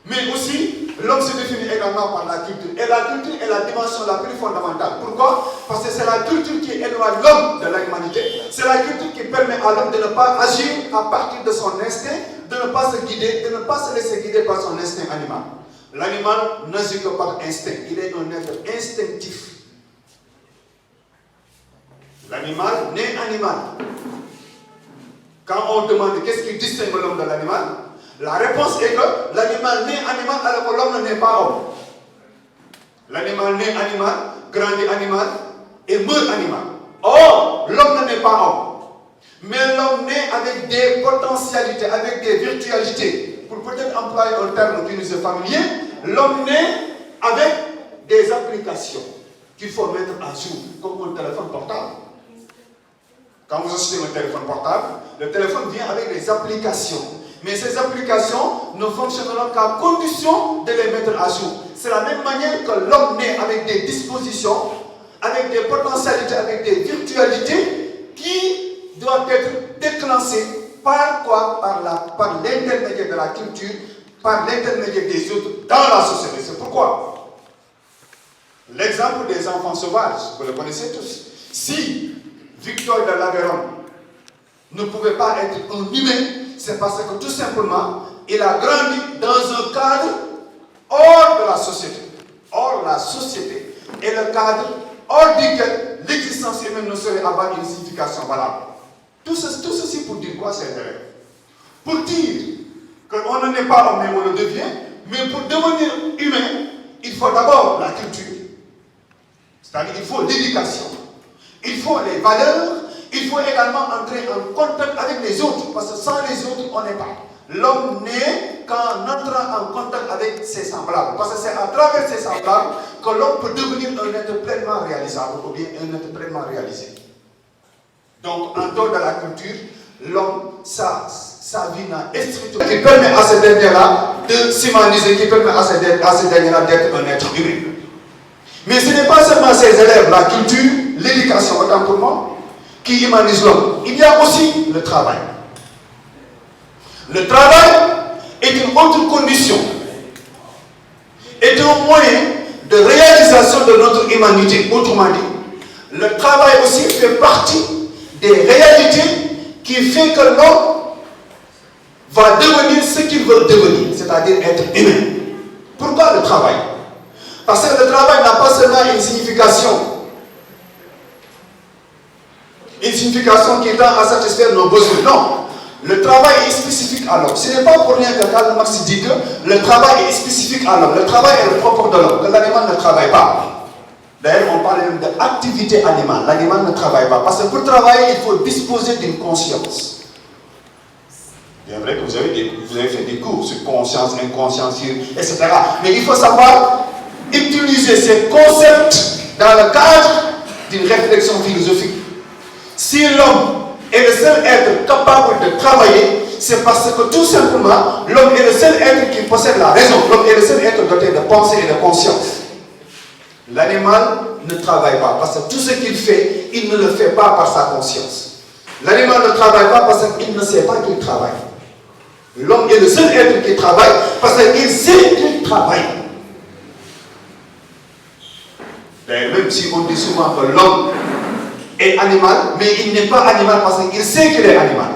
mais aussi l'homme se définit également par la culture. Et la culture est la dimension la plus fondamentale. Pourquoi? Parce que c'est la culture qui éloigne l'homme de l'humanité. C'est la culture qui permet à l'homme de ne pas agir à partir de son instinct, de ne pas se guider, de ne pas se laisser guider par son instinct animal. L'animal n'agit que par instinct. Il est un être instinctif. L'animal n'est animal. Quand on demande qu'est-ce qui distingue l'homme de l'animal, la réponse est que l'animal naît animal alors que l'homme ne naît pas homme. L'animal naît animal, grandit animal et meurt animal. Or, l'homme ne naît pas homme. Mais l'homme naît avec des potentialités, avec des virtualités. Pour peut-être employer un terme qui nous est familier, l'homme naît avec des applications qu'il faut mettre à jour, comme un téléphone portable. Quand vous achetez un téléphone portable, le téléphone vient avec des applications. Mais ces applications ne fonctionneront qu'à condition de les mettre à jour. C'est la même manière que l'homme naît avec des dispositions, avec des potentialités, avec des virtualités qui doivent être déclenchées par quoi? Par l'intermédiaire de la culture, par l'intermédiaire des autres dans la société. C'est pourquoi l'exemple des enfants sauvages, vous le connaissez tous. Si Victor de l'Aveyron ne pouvait pas être un humain, c'est parce que tout simplement, il a grandi dans un cadre hors de la société. Or, la société est le cadre hors duquel l'existence humaine ne serait avoir une signification valable. Tout ceci pour dire quoi, ces élèves? Pour dire qu'on ne naît pas homme, mais on le devient, mais pour devenir humain, il faut d'abord la culture. C'est-à-dire qu'il faut l'éducation. Il faut les valeurs, il faut également entrer en contact avec les autres, parce que sans les autres, on n'est pas. L'homme naît qu'en entrant en contact avec ses semblables, parce que c'est à travers ses semblables que l'homme peut devenir un être pleinement réalisable, ou bien un être pleinement réalisé. Donc, en dehors de la culture, l'homme, sa vie n'a strictement qui permet à ces derniers-là de s'humaniser, qui permet à ces derniers-là d'être un être humain. Mais ce n'est pas seulement ces élèves, la culture, l'éducation, autant pour moi, qui humanise l'homme. Il y a aussi le travail. Le travail est une autre condition est un moyen de réalisation de notre humanité. Autrement dit, le travail aussi fait partie des réalités qui fait que l'homme va devenir ce qu'il veut devenir, c'est-à-dire être humain. Pourquoi le travail? Parce que le travail n'a pas seulement une signification qui tend à satisfaire nos besoins. Non, le travail est spécifique à l'homme. Ce n'est pas pour rien que Karl Marx dit que le travail est spécifique à l'homme. Le travail est le propre de l'homme, que l'animal ne travaille pas. D'ailleurs, on parle même d'activité animale. L'animal ne travaille pas. Parce que pour travailler, il faut disposer d'une conscience. Bien vrai que vous avez fait des cours sur conscience, inconscience, etc. Mais il faut savoir utiliser ces concepts dans le cadre d'une réflexion philosophique. Si l'homme est le seul être capable de travailler, c'est parce que tout simplement, l'homme est le seul être qui possède la raison. L'homme est le seul être doté de pensée et de conscience. L'animal ne travaille pas parce que tout ce qu'il fait, il ne le fait pas par sa conscience. L'animal ne travaille pas parce qu'il ne sait pas qu'il travaille. L'homme est le seul être qui travaille parce qu'il sait qu'il travaille. Même si on dit souvent que l'homme est animal, mais il n'est pas animal parce qu'il sait qu'il est animal.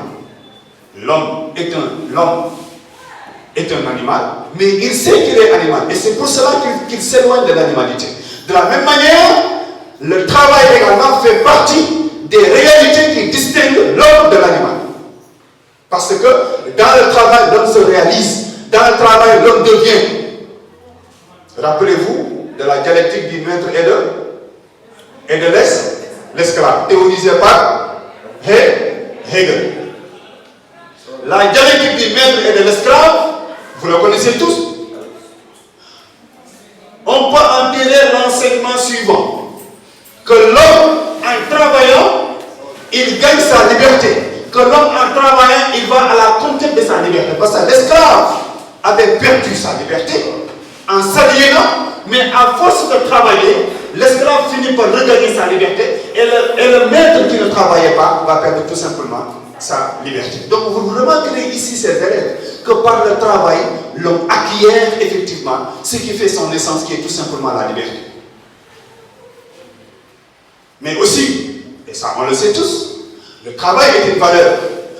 L'homme est un animal, mais il sait qu'il est animal. Et c'est pour cela qu'il s'éloigne de l'animalité. De la même manière, le travail également fait partie des réalités qui distinguent l'homme de l'animal. Parce que dans le travail, l'homme se réalise. Dans le travail, l'homme devient. Rappelez-vous de la dialectique du maître et de l'esclave, théorisée par Hegel. La dialectique du maître et de l'esclave, vous le connaissez tous. On peut en tirer l'enseignement suivant. Que l'homme, en travaillant, il gagne sa liberté. Que l'homme, en travaillant, il va à la conquête de sa liberté. Parce que l'esclave avait perdu sa liberté en s'aliénant, mais à force de travailler, l'esclave finit par regagner sa liberté et le maître qui ne travaillait pas va perdre tout simplement sa liberté. Donc vous remarquerez ici, ces élèves, que par le travail, l'homme acquiert effectivement ce qui fait son essence, qui est tout simplement la liberté. Mais aussi, et ça on le sait tous, le travail est une valeur.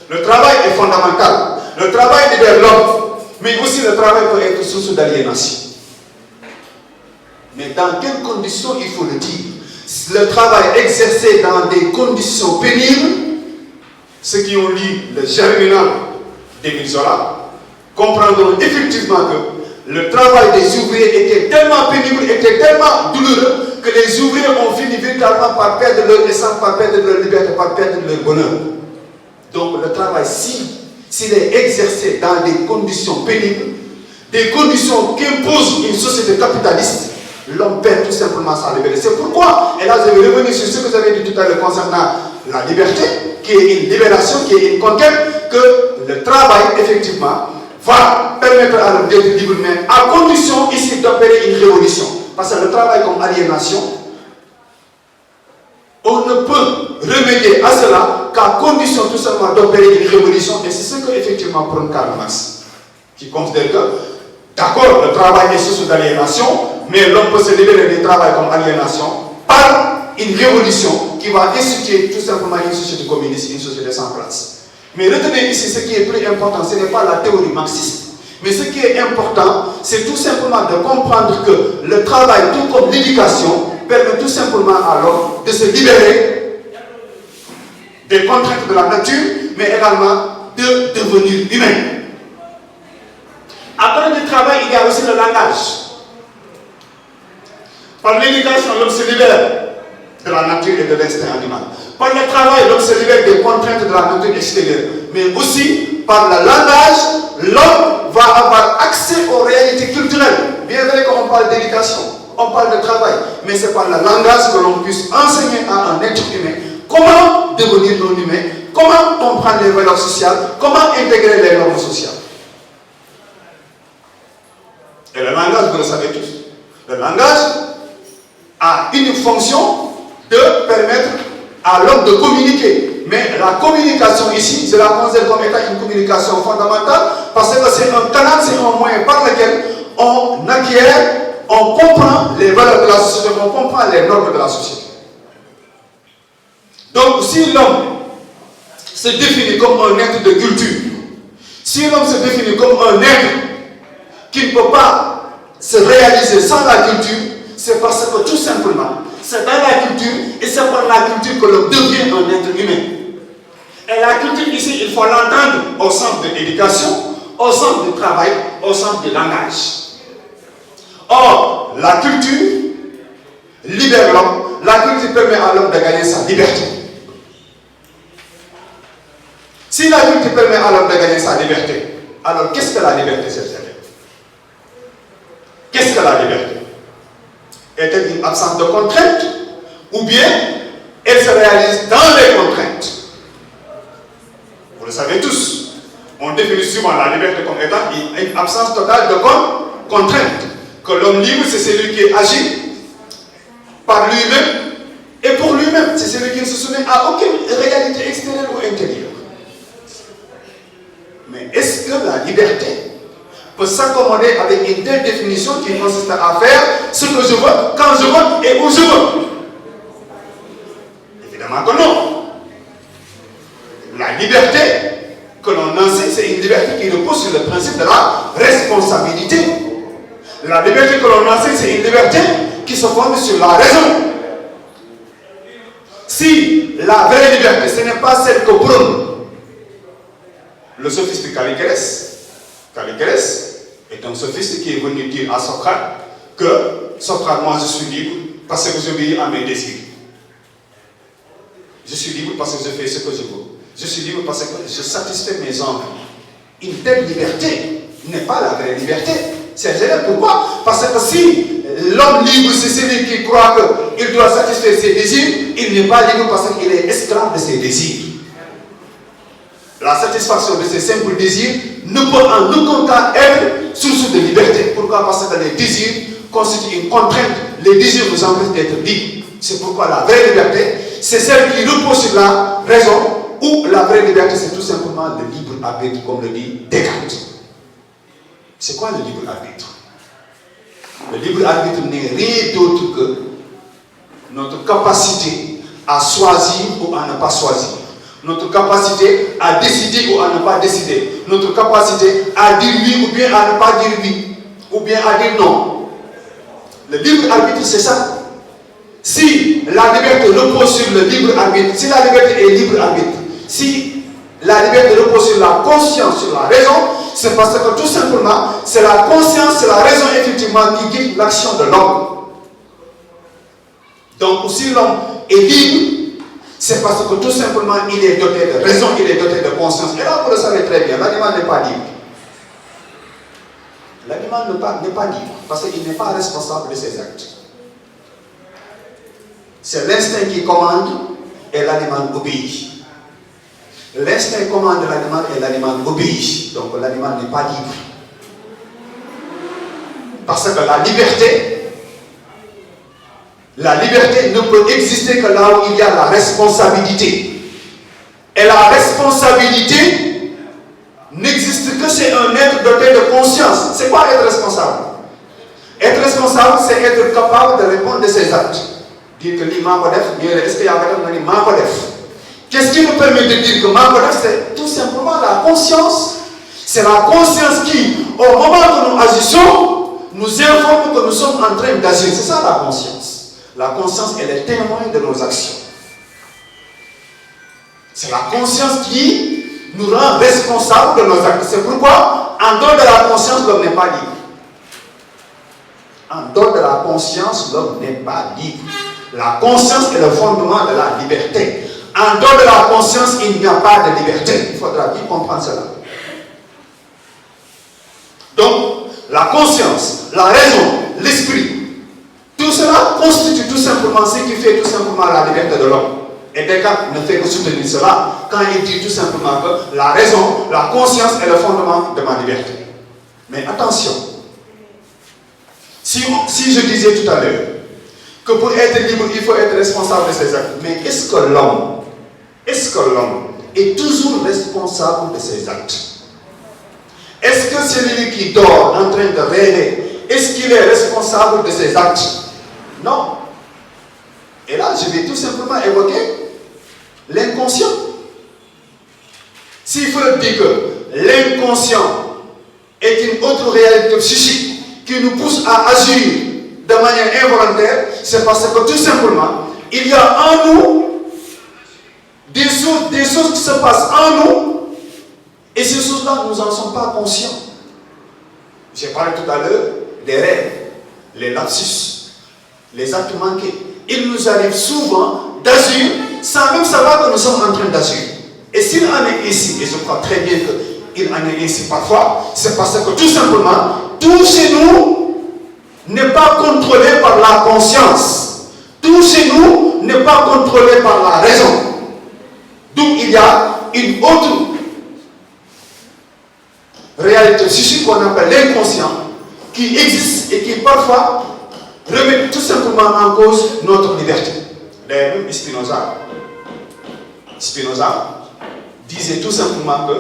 Le travail est fondamental. Le travail libère l'homme. Mais aussi le travail peut être source d'aliénation. Mais dans quelles conditions il faut le dire? Le travail exercé dans des conditions pénibles, ceux qui ont lu le Germinal d'Émile Zola comprendront effectivement que le travail des ouvriers était tellement pénible, était tellement douloureux, que les ouvriers ont fini véritablement par perdre leur essence, par perdre leur liberté, par perdre leur bonheur. Donc le travail, s'il est exercé dans des conditions pénibles, des conditions qu'impose une société capitaliste, l'homme perd tout simplement sa liberté. C'est pourquoi, et là je vais revenir sur ce que vous avez dit tout à l'heure concernant la liberté, qui est une libération, qui est une conquête, que le travail, effectivement, va permettre à l'homme d'être libre, mais à condition ici d'opérer une révolution. Parce que le travail comme aliénation, on ne peut remédier à cela qu'à condition tout simplement d'opérer une révolution, et c'est ce que effectivement prône Karl Marx, qui considère que, d'accord, le travail est source d'aliénation, mais l'homme peut se libérer du travail comme aliénation par une révolution qui va instituer tout simplement une société communiste, une société sans place. Mais retenez ici, ce qui est plus important, ce n'est pas la théorie marxiste. Mais ce qui est important, c'est tout simplement de comprendre que le travail, tout comme l'éducation, permet tout simplement à l'homme de se libérer des contraintes de la nature, mais également de devenir humain. Après le travail, il y a aussi le langage. Par l'éducation, l'homme se libère de la nature et de l'instinct animal. Par le travail, l'homme se libère des contraintes de la nature extérieure. Mais aussi, par le langage, l'homme va avoir accès aux réalités culturelles. Bien vrai qu'on parle d'éducation, on parle de travail, mais c'est par le langage que l'on puisse enseigner à un être humain comment devenir non humain, comment comprendre les valeurs sociales, comment intégrer les normes sociales. Et le langage, vous le savez tous, le langage a une fonction de permettre à l'homme de communiquer. Mais la communication ici, je la considère comme étant une communication fondamentale parce que c'est un canal, c'est un moyen par lequel on acquiert on comprend les valeurs de la société, on comprend les normes de la société. Donc, si l'homme se définit comme un être de culture, si l'homme se définit comme un être qui ne peut pas se réaliser sans la culture, c'est parce que tout simplement, c'est dans la culture et c'est par la culture que l'on devient un être humain. Et la culture ici, il faut l'entendre au sens de l'éducation, au sens du travail, au sens du langage. Or, la culture libère l'homme, la culture permet à l'homme de gagner sa liberté. Si la culture permet à l'homme de gagner sa liberté, alors qu'est-ce que la liberté, chers élèves? Qu'est-ce que la liberté? Est-elle une absence de contrainte ou bien elle se réalise dans les contraintes? Vous le savez tous, on définit souvent la liberté comme étant une absence totale de contrainte. Que l'homme libre, c'est celui qui agit par lui-même et pour lui-même. C'est celui qui ne se soumet à aucune réalité extérieure ou intérieure. Mais est-ce que la liberté peut s'accommoder avec une telle définition qui consiste à faire ce que je veux, quand je veux et où je veux? Évidemment que non. La liberté que l'on enseigne, c'est une liberté qui repose sur le principe de la responsabilité. La liberté que l'on enseigne, c'est une liberté qui se fonde sur la raison. Si la vraie liberté, ce n'est pas celle que prône le sophiste Caligérès est un sophiste qui est venu dire à Socrate que Socrate, moi je suis libre parce que j'obéis à mes désirs. Je suis libre parce que je fais ce que je veux. Je suis libre parce que je satisfais mes envies. Une telle liberté n'est pas la vraie liberté. C'est génial. Pourquoi? Parce que si l'homme libre, c'est celui qui croit qu'il doit satisfaire ses désirs, il n'est pas libre parce qu'il est esclave de ses désirs. La satisfaction de ces simples désirs ne peut en aucun cas être source de liberté. Pourquoi? Parce que les désirs constituent une contrainte. Les désirs nous empêchent d'être libres. C'est pourquoi la vraie liberté, c'est celle qui repose sur la raison, ou la vraie liberté, c'est tout simplement le libre arbitre, comme le dit Descartes. C'est quoi le libre arbitre? Le libre arbitre n'est rien d'autre que notre capacité à choisir ou à ne pas choisir. Notre capacité à décider ou à ne pas décider. Notre capacité à dire oui ou bien à ne pas dire oui. Ou bien à dire non. Le libre arbitre, c'est ça. Si la liberté repose sur le libre arbitre, si la liberté est libre arbitre, si la liberté repose sur la conscience, sur la raison, c'est parce que tout simplement, c'est la conscience, c'est la raison effectivement qui guide l'action de l'homme. Donc, si l'homme est libre, c'est parce que tout simplement, il est doté de raison, il est doté de conscience. Et là, vous le savez très bien, l'animal n'est pas libre. L'animal n'est pas libre parce qu'il n'est pas responsable de ses actes. C'est l'instinct qui commande et l'animal obéit. L'instinct commande l'animal et l'animal obéit. Donc l'animal n'est pas libre. Parce que la liberté ne peut exister que là où il y a la responsabilité. Et la responsabilité n'existe que chez un être doté de conscience. C'est quoi être responsable? Être responsable, c'est être capable de répondre de ses actes. Dire que est-ce qu'il y a un qu'est-ce qui nous permet de dire que c'est tout simplement la conscience. C'est la conscience qui, au moment que nous agissons, nous informe que nous sommes en train d'agir. C'est ça la conscience. La conscience, elle est témoin de nos actions. C'est la conscience qui nous rend responsables de nos actes. C'est pourquoi, en dehors de la conscience, l'homme n'est pas libre. En dehors de la conscience, l'homme n'est pas libre. La conscience est le fondement de la liberté. En dehors de la conscience, il n'y a pas de liberté. Il faudra bien comprendre cela. Donc, la conscience, la raison, l'esprit, tout cela constitue tout simplement ce qui fait tout simplement la liberté de l'homme. Et Descartes ne fait que soutenir cela quand il dit tout simplement que la raison, la conscience est le fondement de ma liberté. Mais attention, si je disais tout à l'heure que pour être libre, il faut être responsable de ses actes, mais est-ce que l'homme est toujours responsable de ses actes? Est-ce que celui qui dort en train de rêver, est-ce qu'il est responsable de ses actes? Non. Et là, je vais tout simplement évoquer l'inconscient. S'il faut dire que l'inconscient est une autre réalité psychique qui nous pousse à agir de manière involontaire, c'est parce que tout simplement, il y a en nous des choses qui se passent en nous, et ces choses-là, nous n'en sommes pas conscients. J'ai parlé tout à l'heure des rêves, les lapsus, les actes manqués. Il nous arrive souvent d'agir sans même savoir que nous sommes en train d'agir. Et s'il en est ainsi, et je crois très bien qu'il en est ainsi parfois, c'est parce que tout simplement, tout chez nous n'est pas contrôlé par la conscience. Tout chez nous n'est pas contrôlé par la raison. Donc il y a une autre réalité psychique qu'on appelle l'inconscient, qui existe et qui parfois remet tout simplement en cause notre liberté. D'ailleurs, même Spinoza disait tout simplement que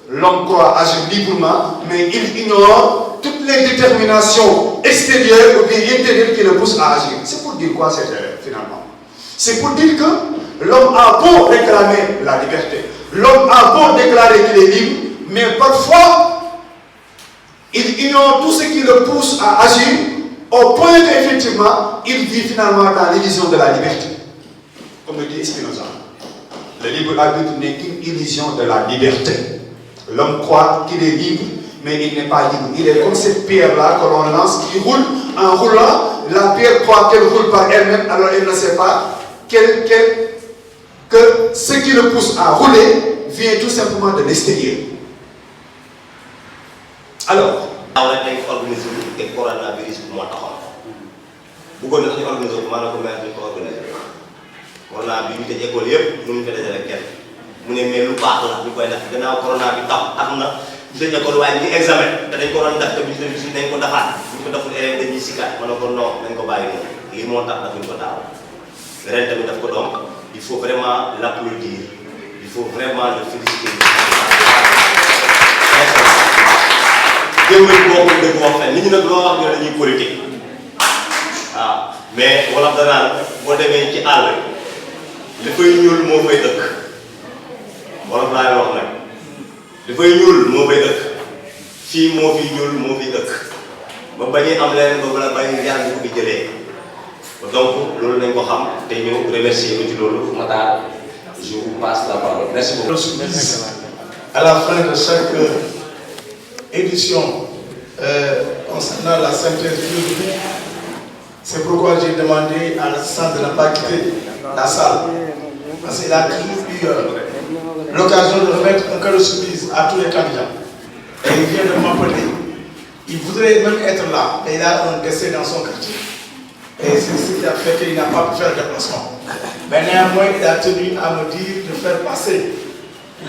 l'homme croit agir librement, mais il ignore toutes les déterminations extérieures ou bien intérieures qui le poussent à agir. C'est pour dire quoi cette erreur finalement? C'est pour dire que l'homme a beau réclamer la liberté, l'homme a beau déclarer qu'il est libre, mais parfois il ignore tout ce qui le pousse à agir, au point qu'effectivement, il vit finalement dans l'illusion de la liberté. Comme le dit Spinoza, le libre arbitre n'est qu'une illusion de la liberté. L'homme croit qu'il est libre, mais il n'est pas libre. Il est comme cette pierre-là que l'on lance, qui roule. En roulant, la pierre croit qu'elle roule par elle-même, alors elle ne sait pas que ce qui le pousse à rouler vient tout simplement de l'extérieur. Alors, on a organisé le coronavirus pour moi. Pourquoi nous avons organisé le coronavirus? Coronavirus, nous avons école, nous avons fait des élections. Nous avons mis le parc là, nous avons fait des coronavirus, nous avons fait des examens, nous avons fait des examens, nous avons fait des examens, nous avons fait des examens, nous avons fait des examens. Il faut vraiment l'applaudir, il faut vraiment le féliciter. Déwén boo ko dëgg wax fen nit ñi nag loo wax ñoo dañuy politique waaw mais wala danaan boo demee ci àll li fay ñuul moo fay dëkk wala laay wax nag li fay ñuul moo fay dëkk fii moo fi ñuul moo fi dëkk ba bañuy am leneen ba bala bàyyi yàlla ñu ko jëlee donc loolu nañ ko xam te ñu remercier ko ci loolu Matar je vous passe la parole merci beaucoup. À la fin de chaque édition concernant la synthèse philosophique, c'est pourquoi j'ai demandé à l'assistant de ne pas quitter la salle, parce qu'il a toujours eu l'occasion de remettre un cadeau surprise à tous les candidats. Et il vient de m'appeler. Il voudrait même être là, mais il a un décès dans son quartier. Et c'est ce qui a fait qu'il n'a pas pu faire le déplacement. Mais néanmoins, il a tenu à me dire de faire passer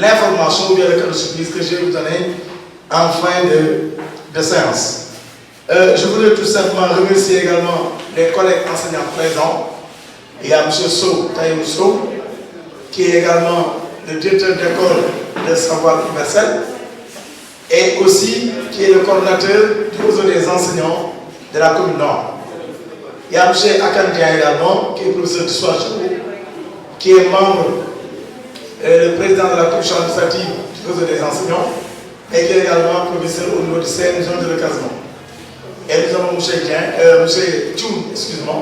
l'information ou bien le cadeau surprise que je vais vous donner en fin de séance. Je voudrais tout simplement remercier également les collègues enseignants présents. Il y a M. Sow, Taïm Sow, qui est également le directeur d'école de savoir universel, et aussi qui est le coordinateur du réseau des enseignants de la commune Nord. Il y a M. Akandia également, qui est professeur d'histoire géo, qui est membre, le président de la commission administrative du réseau des enseignants, et qui est également professeur au niveau du CN zone de recasement. Et nous avons M. Tchoum, excusez-moi,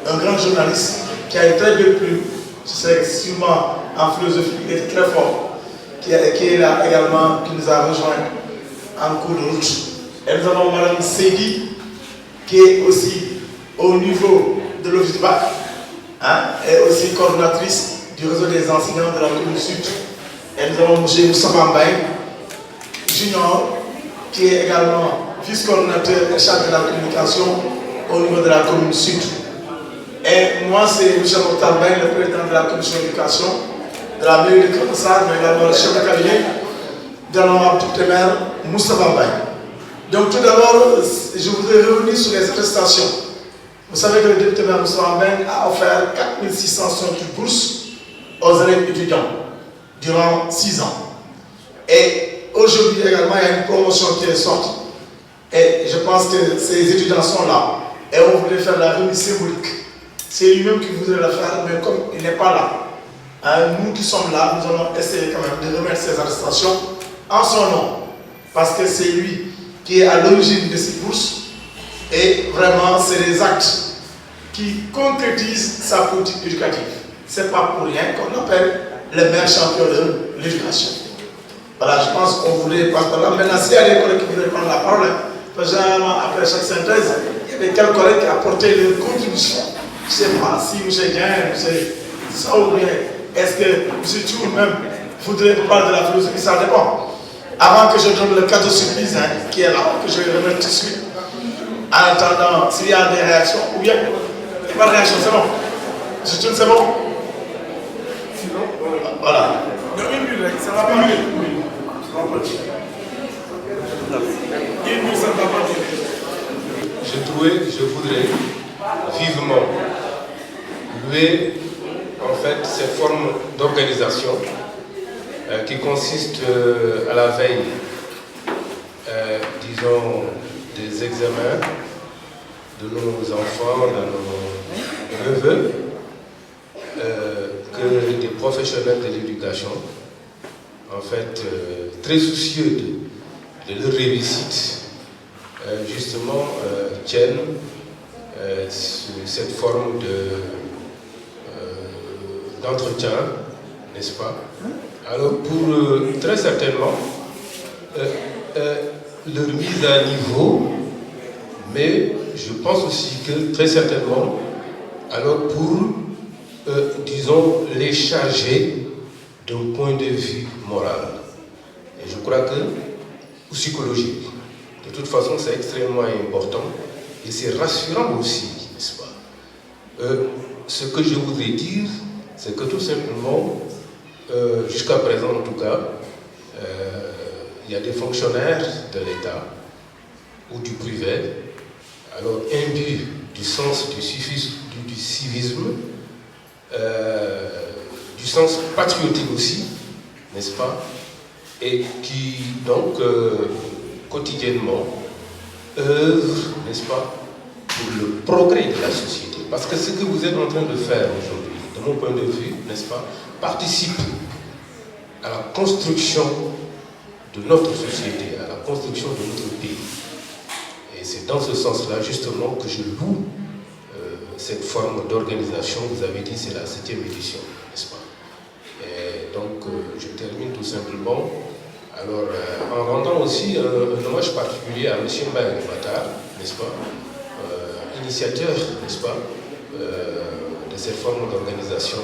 un grand journaliste qui a une très belle plume, je sais sûrement en philosophie, il est très fort, qui est là également, qui nous a rejoint en cours de route. Et nous avons Mme Seydi, qui est aussi au niveau de l'office du bac, et aussi coordinatrice du réseau des enseignants de la commune sud. Et nous avons M. Moussa Mbaye, Junior, qui est également vice-coordinateur et chargé de la communication au niveau de la commune sud. Et moi, c'est M. Mokhtar Mbaye, le président de la commission d'éducation de la mairie de Kamassar, mais également le chef de cabinet de l'honorable député maire Moussa Mbaye. Donc tout d'abord, je voudrais revenir sur les attestations. Vous savez que le député maire Moussa Mbaye a offert 4668 bourses aux élèves étudiants durant 6 ans. Et aujourd'hui également, il y a une promotion qui est sortie. Et je pense que ces étudiants sont là. Et on voulait faire la remise symbolique. C'est lui-même qui voudrait la faire, mais comme il n'est pas là, nous qui sommes là, nous allons essayer quand même de remettre ces attestations en son nom. Parce que c'est lui qui est à l'origine de ces bourses. Et vraiment, c'est les actes qui concrétisent sa politique éducative. Ce n'est pas pour rien qu'on appelle le maire champion de l'éducation. Voilà, je pense qu'on voulait passer par là. Maintenant, s'il y a des collègues qui voudraient prendre la parole, parce que généralement, après chaque synthèse, il y avait quelques collègues qui apportaient leur contribution. Je ne sais pas si M. Gain, M. Saoul, est-ce que M. Tchou même voudrait parler de la philosophie, ça dépend. Avant que je donne le cadeau surprise qui est là, que je vais remettre tout de suite, en attendant, s'il y a des réactions, ou bien, il n'y a pas de réaction, c'est bon. M. Tchou, c'est bon. Voilà. Une minute, ça va pas mieux. Je voudrais vivement louer en fait cette forme d'organisation qui consiste à la veille, disons, des examens de nos enfants, de nos neveux, que des professionnels de l'éducation, en fait, très soucieux de leur réussite, justement, tiennent cette forme d'entretien, n'est-ce pas? Alors, pour très certainement leur mise à niveau, mais je pense aussi que très certainement, alors pour, disons, les charger d'un point de vue moral. Et je crois que, ou psychologique, de toute façon, c'est extrêmement important et c'est rassurant aussi, n'est-ce pas? Ce que je voudrais dire, c'est que tout simplement, jusqu'à présent en tout cas, il y a des fonctionnaires de l'État ou du privé, alors imbus du sens du civisme, du sens patriotique aussi, n'est-ce pas? Et qui donc quotidiennement œuvrent, n'est-ce pas, pour le progrès de la société. Parce que ce que vous êtes en train de faire aujourd'hui, de mon point de vue, n'est-ce pas, participe à la construction de notre société, à la construction de notre pays. Et c'est dans ce sens-là, justement, que je loue cette forme d'organisation. Vous avez dit, c'est la 7e édition, n'est-ce pas? Et donc, je termine tout simplement. Alors, en rendant aussi un hommage particulier à M. Mbaye Batar, n'est-ce pas, initiateur, n'est-ce pas, de cette forme d'organisation.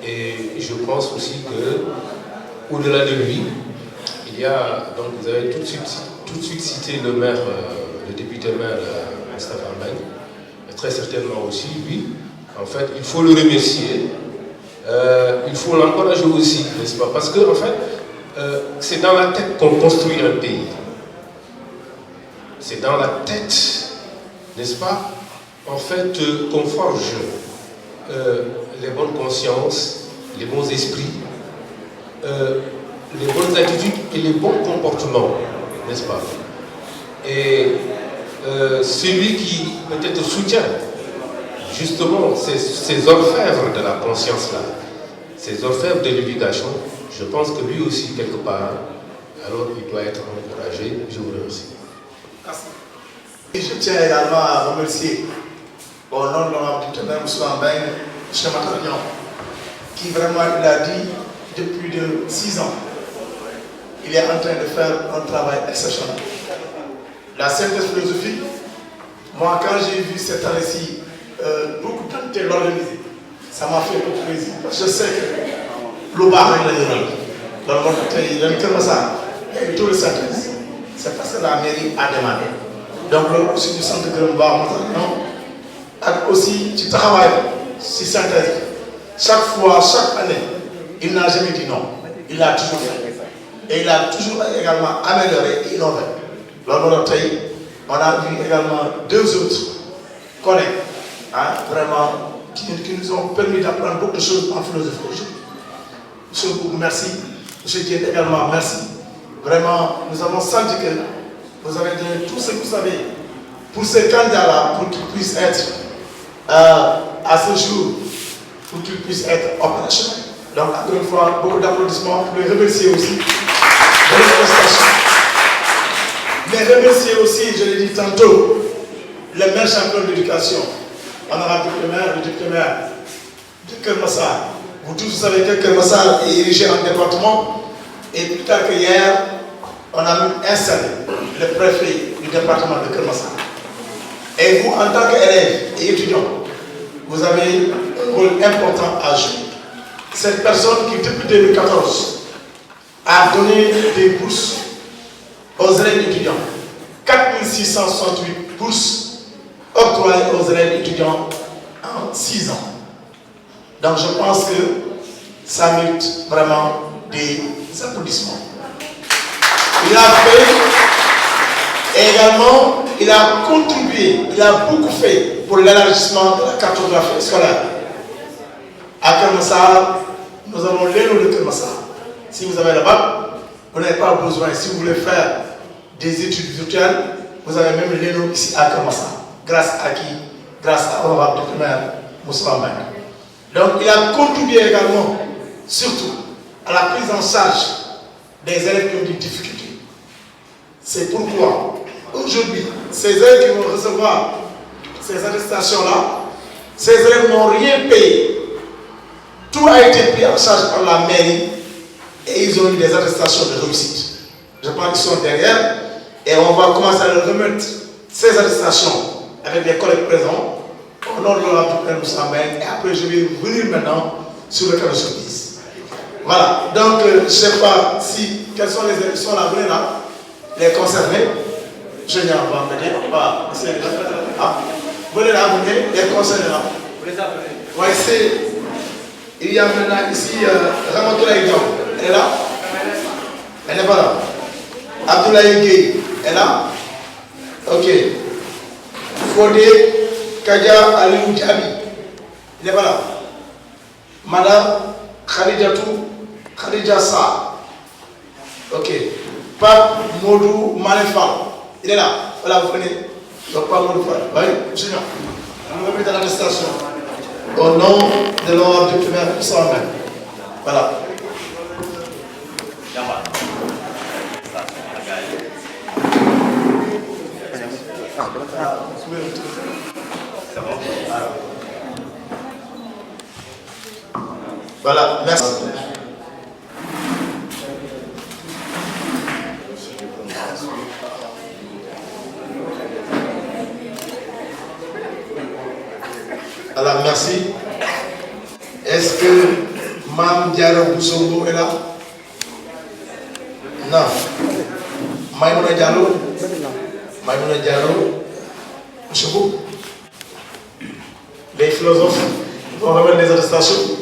Et je pense aussi que, au-delà de lui, il y a, donc vous avez tout de suite cité le maire, le député maire Moustapha Mbaye, et très certainement aussi lui. En fait, il faut le remercier, il faut l'encourager aussi, n'est-ce pas, parce que en fait, c'est dans la tête qu'on construit un pays. C'est dans la tête, n'est-ce pas, en fait, qu'on forge les bonnes consciences, les bons esprits, les bonnes attitudes et les bons comportements, n'est-ce pas? Et celui qui peut-être soutient justement ces orfèvres de la conscience-là, ces orfèvres de l'éducation, je pense que lui aussi, quelque part, alors il doit être encouragé. Je vous remercie. Merci. Et je tiens également à remercier, au nom de l'honorable député M. Mbaye, M. Matagnon, qui vraiment, il a dit, depuis 6 ans, il est en train de faire un travail exceptionnel. La synthèse philosophie, moi, quand j'ai vu cette année-ci, beaucoup de temps l'organiser, ça m'a fait beaucoup plaisir. Parce que je sais que le bar est là. Dans le monde, il y a tout le synthèse. C'est parce que la mairie a demandé. Donc, là aussi, du centre de Grenoble, et aussi, tu travailles sur synthèse. Chaque fois, chaque année, il n'a jamais dit non. Il a toujours fait. Et il a toujours également amélioré et innové. Lors de notre pays, on a vu également 2 autres collègues, vraiment, qui nous ont permis d'apprendre beaucoup de choses en philosophie aujourd'hui. M. Boubou, merci. M. Diède également, merci. Vraiment, nous avons senti que vous avez donné tout ce que vous savez pour ces candidats-là, pour qu'ils puissent être à ce jour, pour qu'ils puissent être opérationnels. Donc, encore une fois, beaucoup d'applaudissements pour les remercier aussi de leur prestation. Mais remercier aussi, je l'ai dit tantôt, le maire champion de l'éducation, honorable député maire de Keur Massar. Vous tous savez que Keur Massar est érigé en département, et plus tard que hier, on a même installé le préfet du département de Keur Massar. Et vous, en tant qu'élève et étudiant, vous avez un rôle important à jouer. Cette personne qui, depuis 2014, a donné des bourses aux élèves étudiants. 4668 bourses octroyées aux élèves étudiants en 6 ans. Donc je pense que ça mérite vraiment des applaudissements. Il a fait, et également, il a contribué, il a beaucoup fait pour l'élargissement de la cartographie scolaire. À Keur Massar, nous avons l'ENO de Keur Massar. Si vous avez le bac, vous n'avez pas besoin. Si vous voulez faire des études virtuelles, vous avez même l'ENO ici à Keur Massar. Grâce à qui? Grâce à l'honorable député maire Moussa Mbaye. Donc il a contribué également, surtout, à la prise en charge des élèves qui ont des difficultés. C'est pourquoi, aujourd'hui, ces élèves qui vont recevoir ces attestations-là, ces élèves n'ont rien payé. Tout a été pris en charge par la mairie et ils ont eu des attestations de réussite. Je pense qu'ils sont derrière et on va commencer à leur remettre ces attestations avec les collègues présents au nom de l'honorable député Moussa Mbaye, et après je vais venir maintenant sur le cas de surprise. Voilà, donc je ne sais pas si, quelles sont les élections là, venez là, les concernés. Je viens en va venir, venez là, venez, les concernés là. Vous les appelez? Oui, c'est. Il y a maintenant ici Ramatoulaye Diaw, elle est là? Elle n'est pas là. Abdoulaye Gueye est là? Ok. Fodé Kadia Aliou Diaby, il n'est pas là. Madame Khadija Sa. Ok. Pape Modou Manefal, il est là. Voilà, vous venez. Donc, Pape Modou Fall. Oui, monsieur. Vous remettez à l'attestation. Au nom de l'honorable député maire Moussa Mbaye. Voilà. Voilà, merci. Alors, merci. Est-ce que Mme Diarra Boussongo est là? Non. Maïmouna Diallo? Maïmouna Diallo? Monsieur Bou? Les philosophes vont remettre les attestations.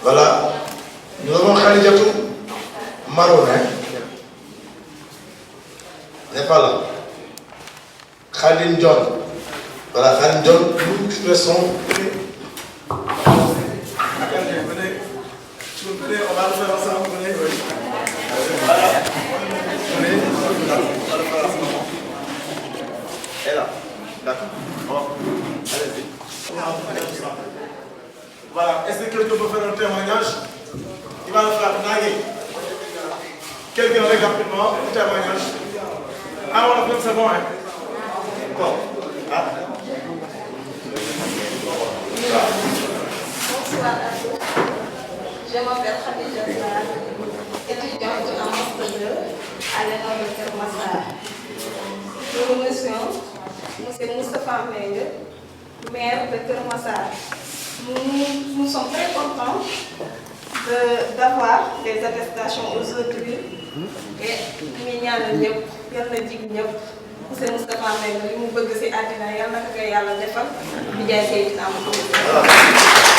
Voilà. Nous avons Khalidiatou Maron, hein? N'est pas là. Khadim John. Voilà, Khadim John, nous expressons. Venez, on va le faire ensemble. Venez, oui. Voilà. Venez. Elle est là. D'accord. Bon. Allez-y. Voilà. Est-ce que quelqu'un peut faire un témoignage? Il va le faire. Quelqu'un avec rapidement un témoignage. Ah, on a fait, c'est bon, hein? Bon. Ah. Bonsoir à tous. Je m'appelle Khadija Sarr, étudiante en master 2 à l'ENO de Keur Massar. Nous remercions M. Moustapha Mbengue, maire de Keur Massar. Nous sommes très contents d'avoir des attestations aujourd'hui et nous ñaanal ñëpp yal na jig ñëpp monsieur Moustapha Mbengue li mu bëgg ci àddina yal na ko yàlla defal bi jaay Seydina Muhammad.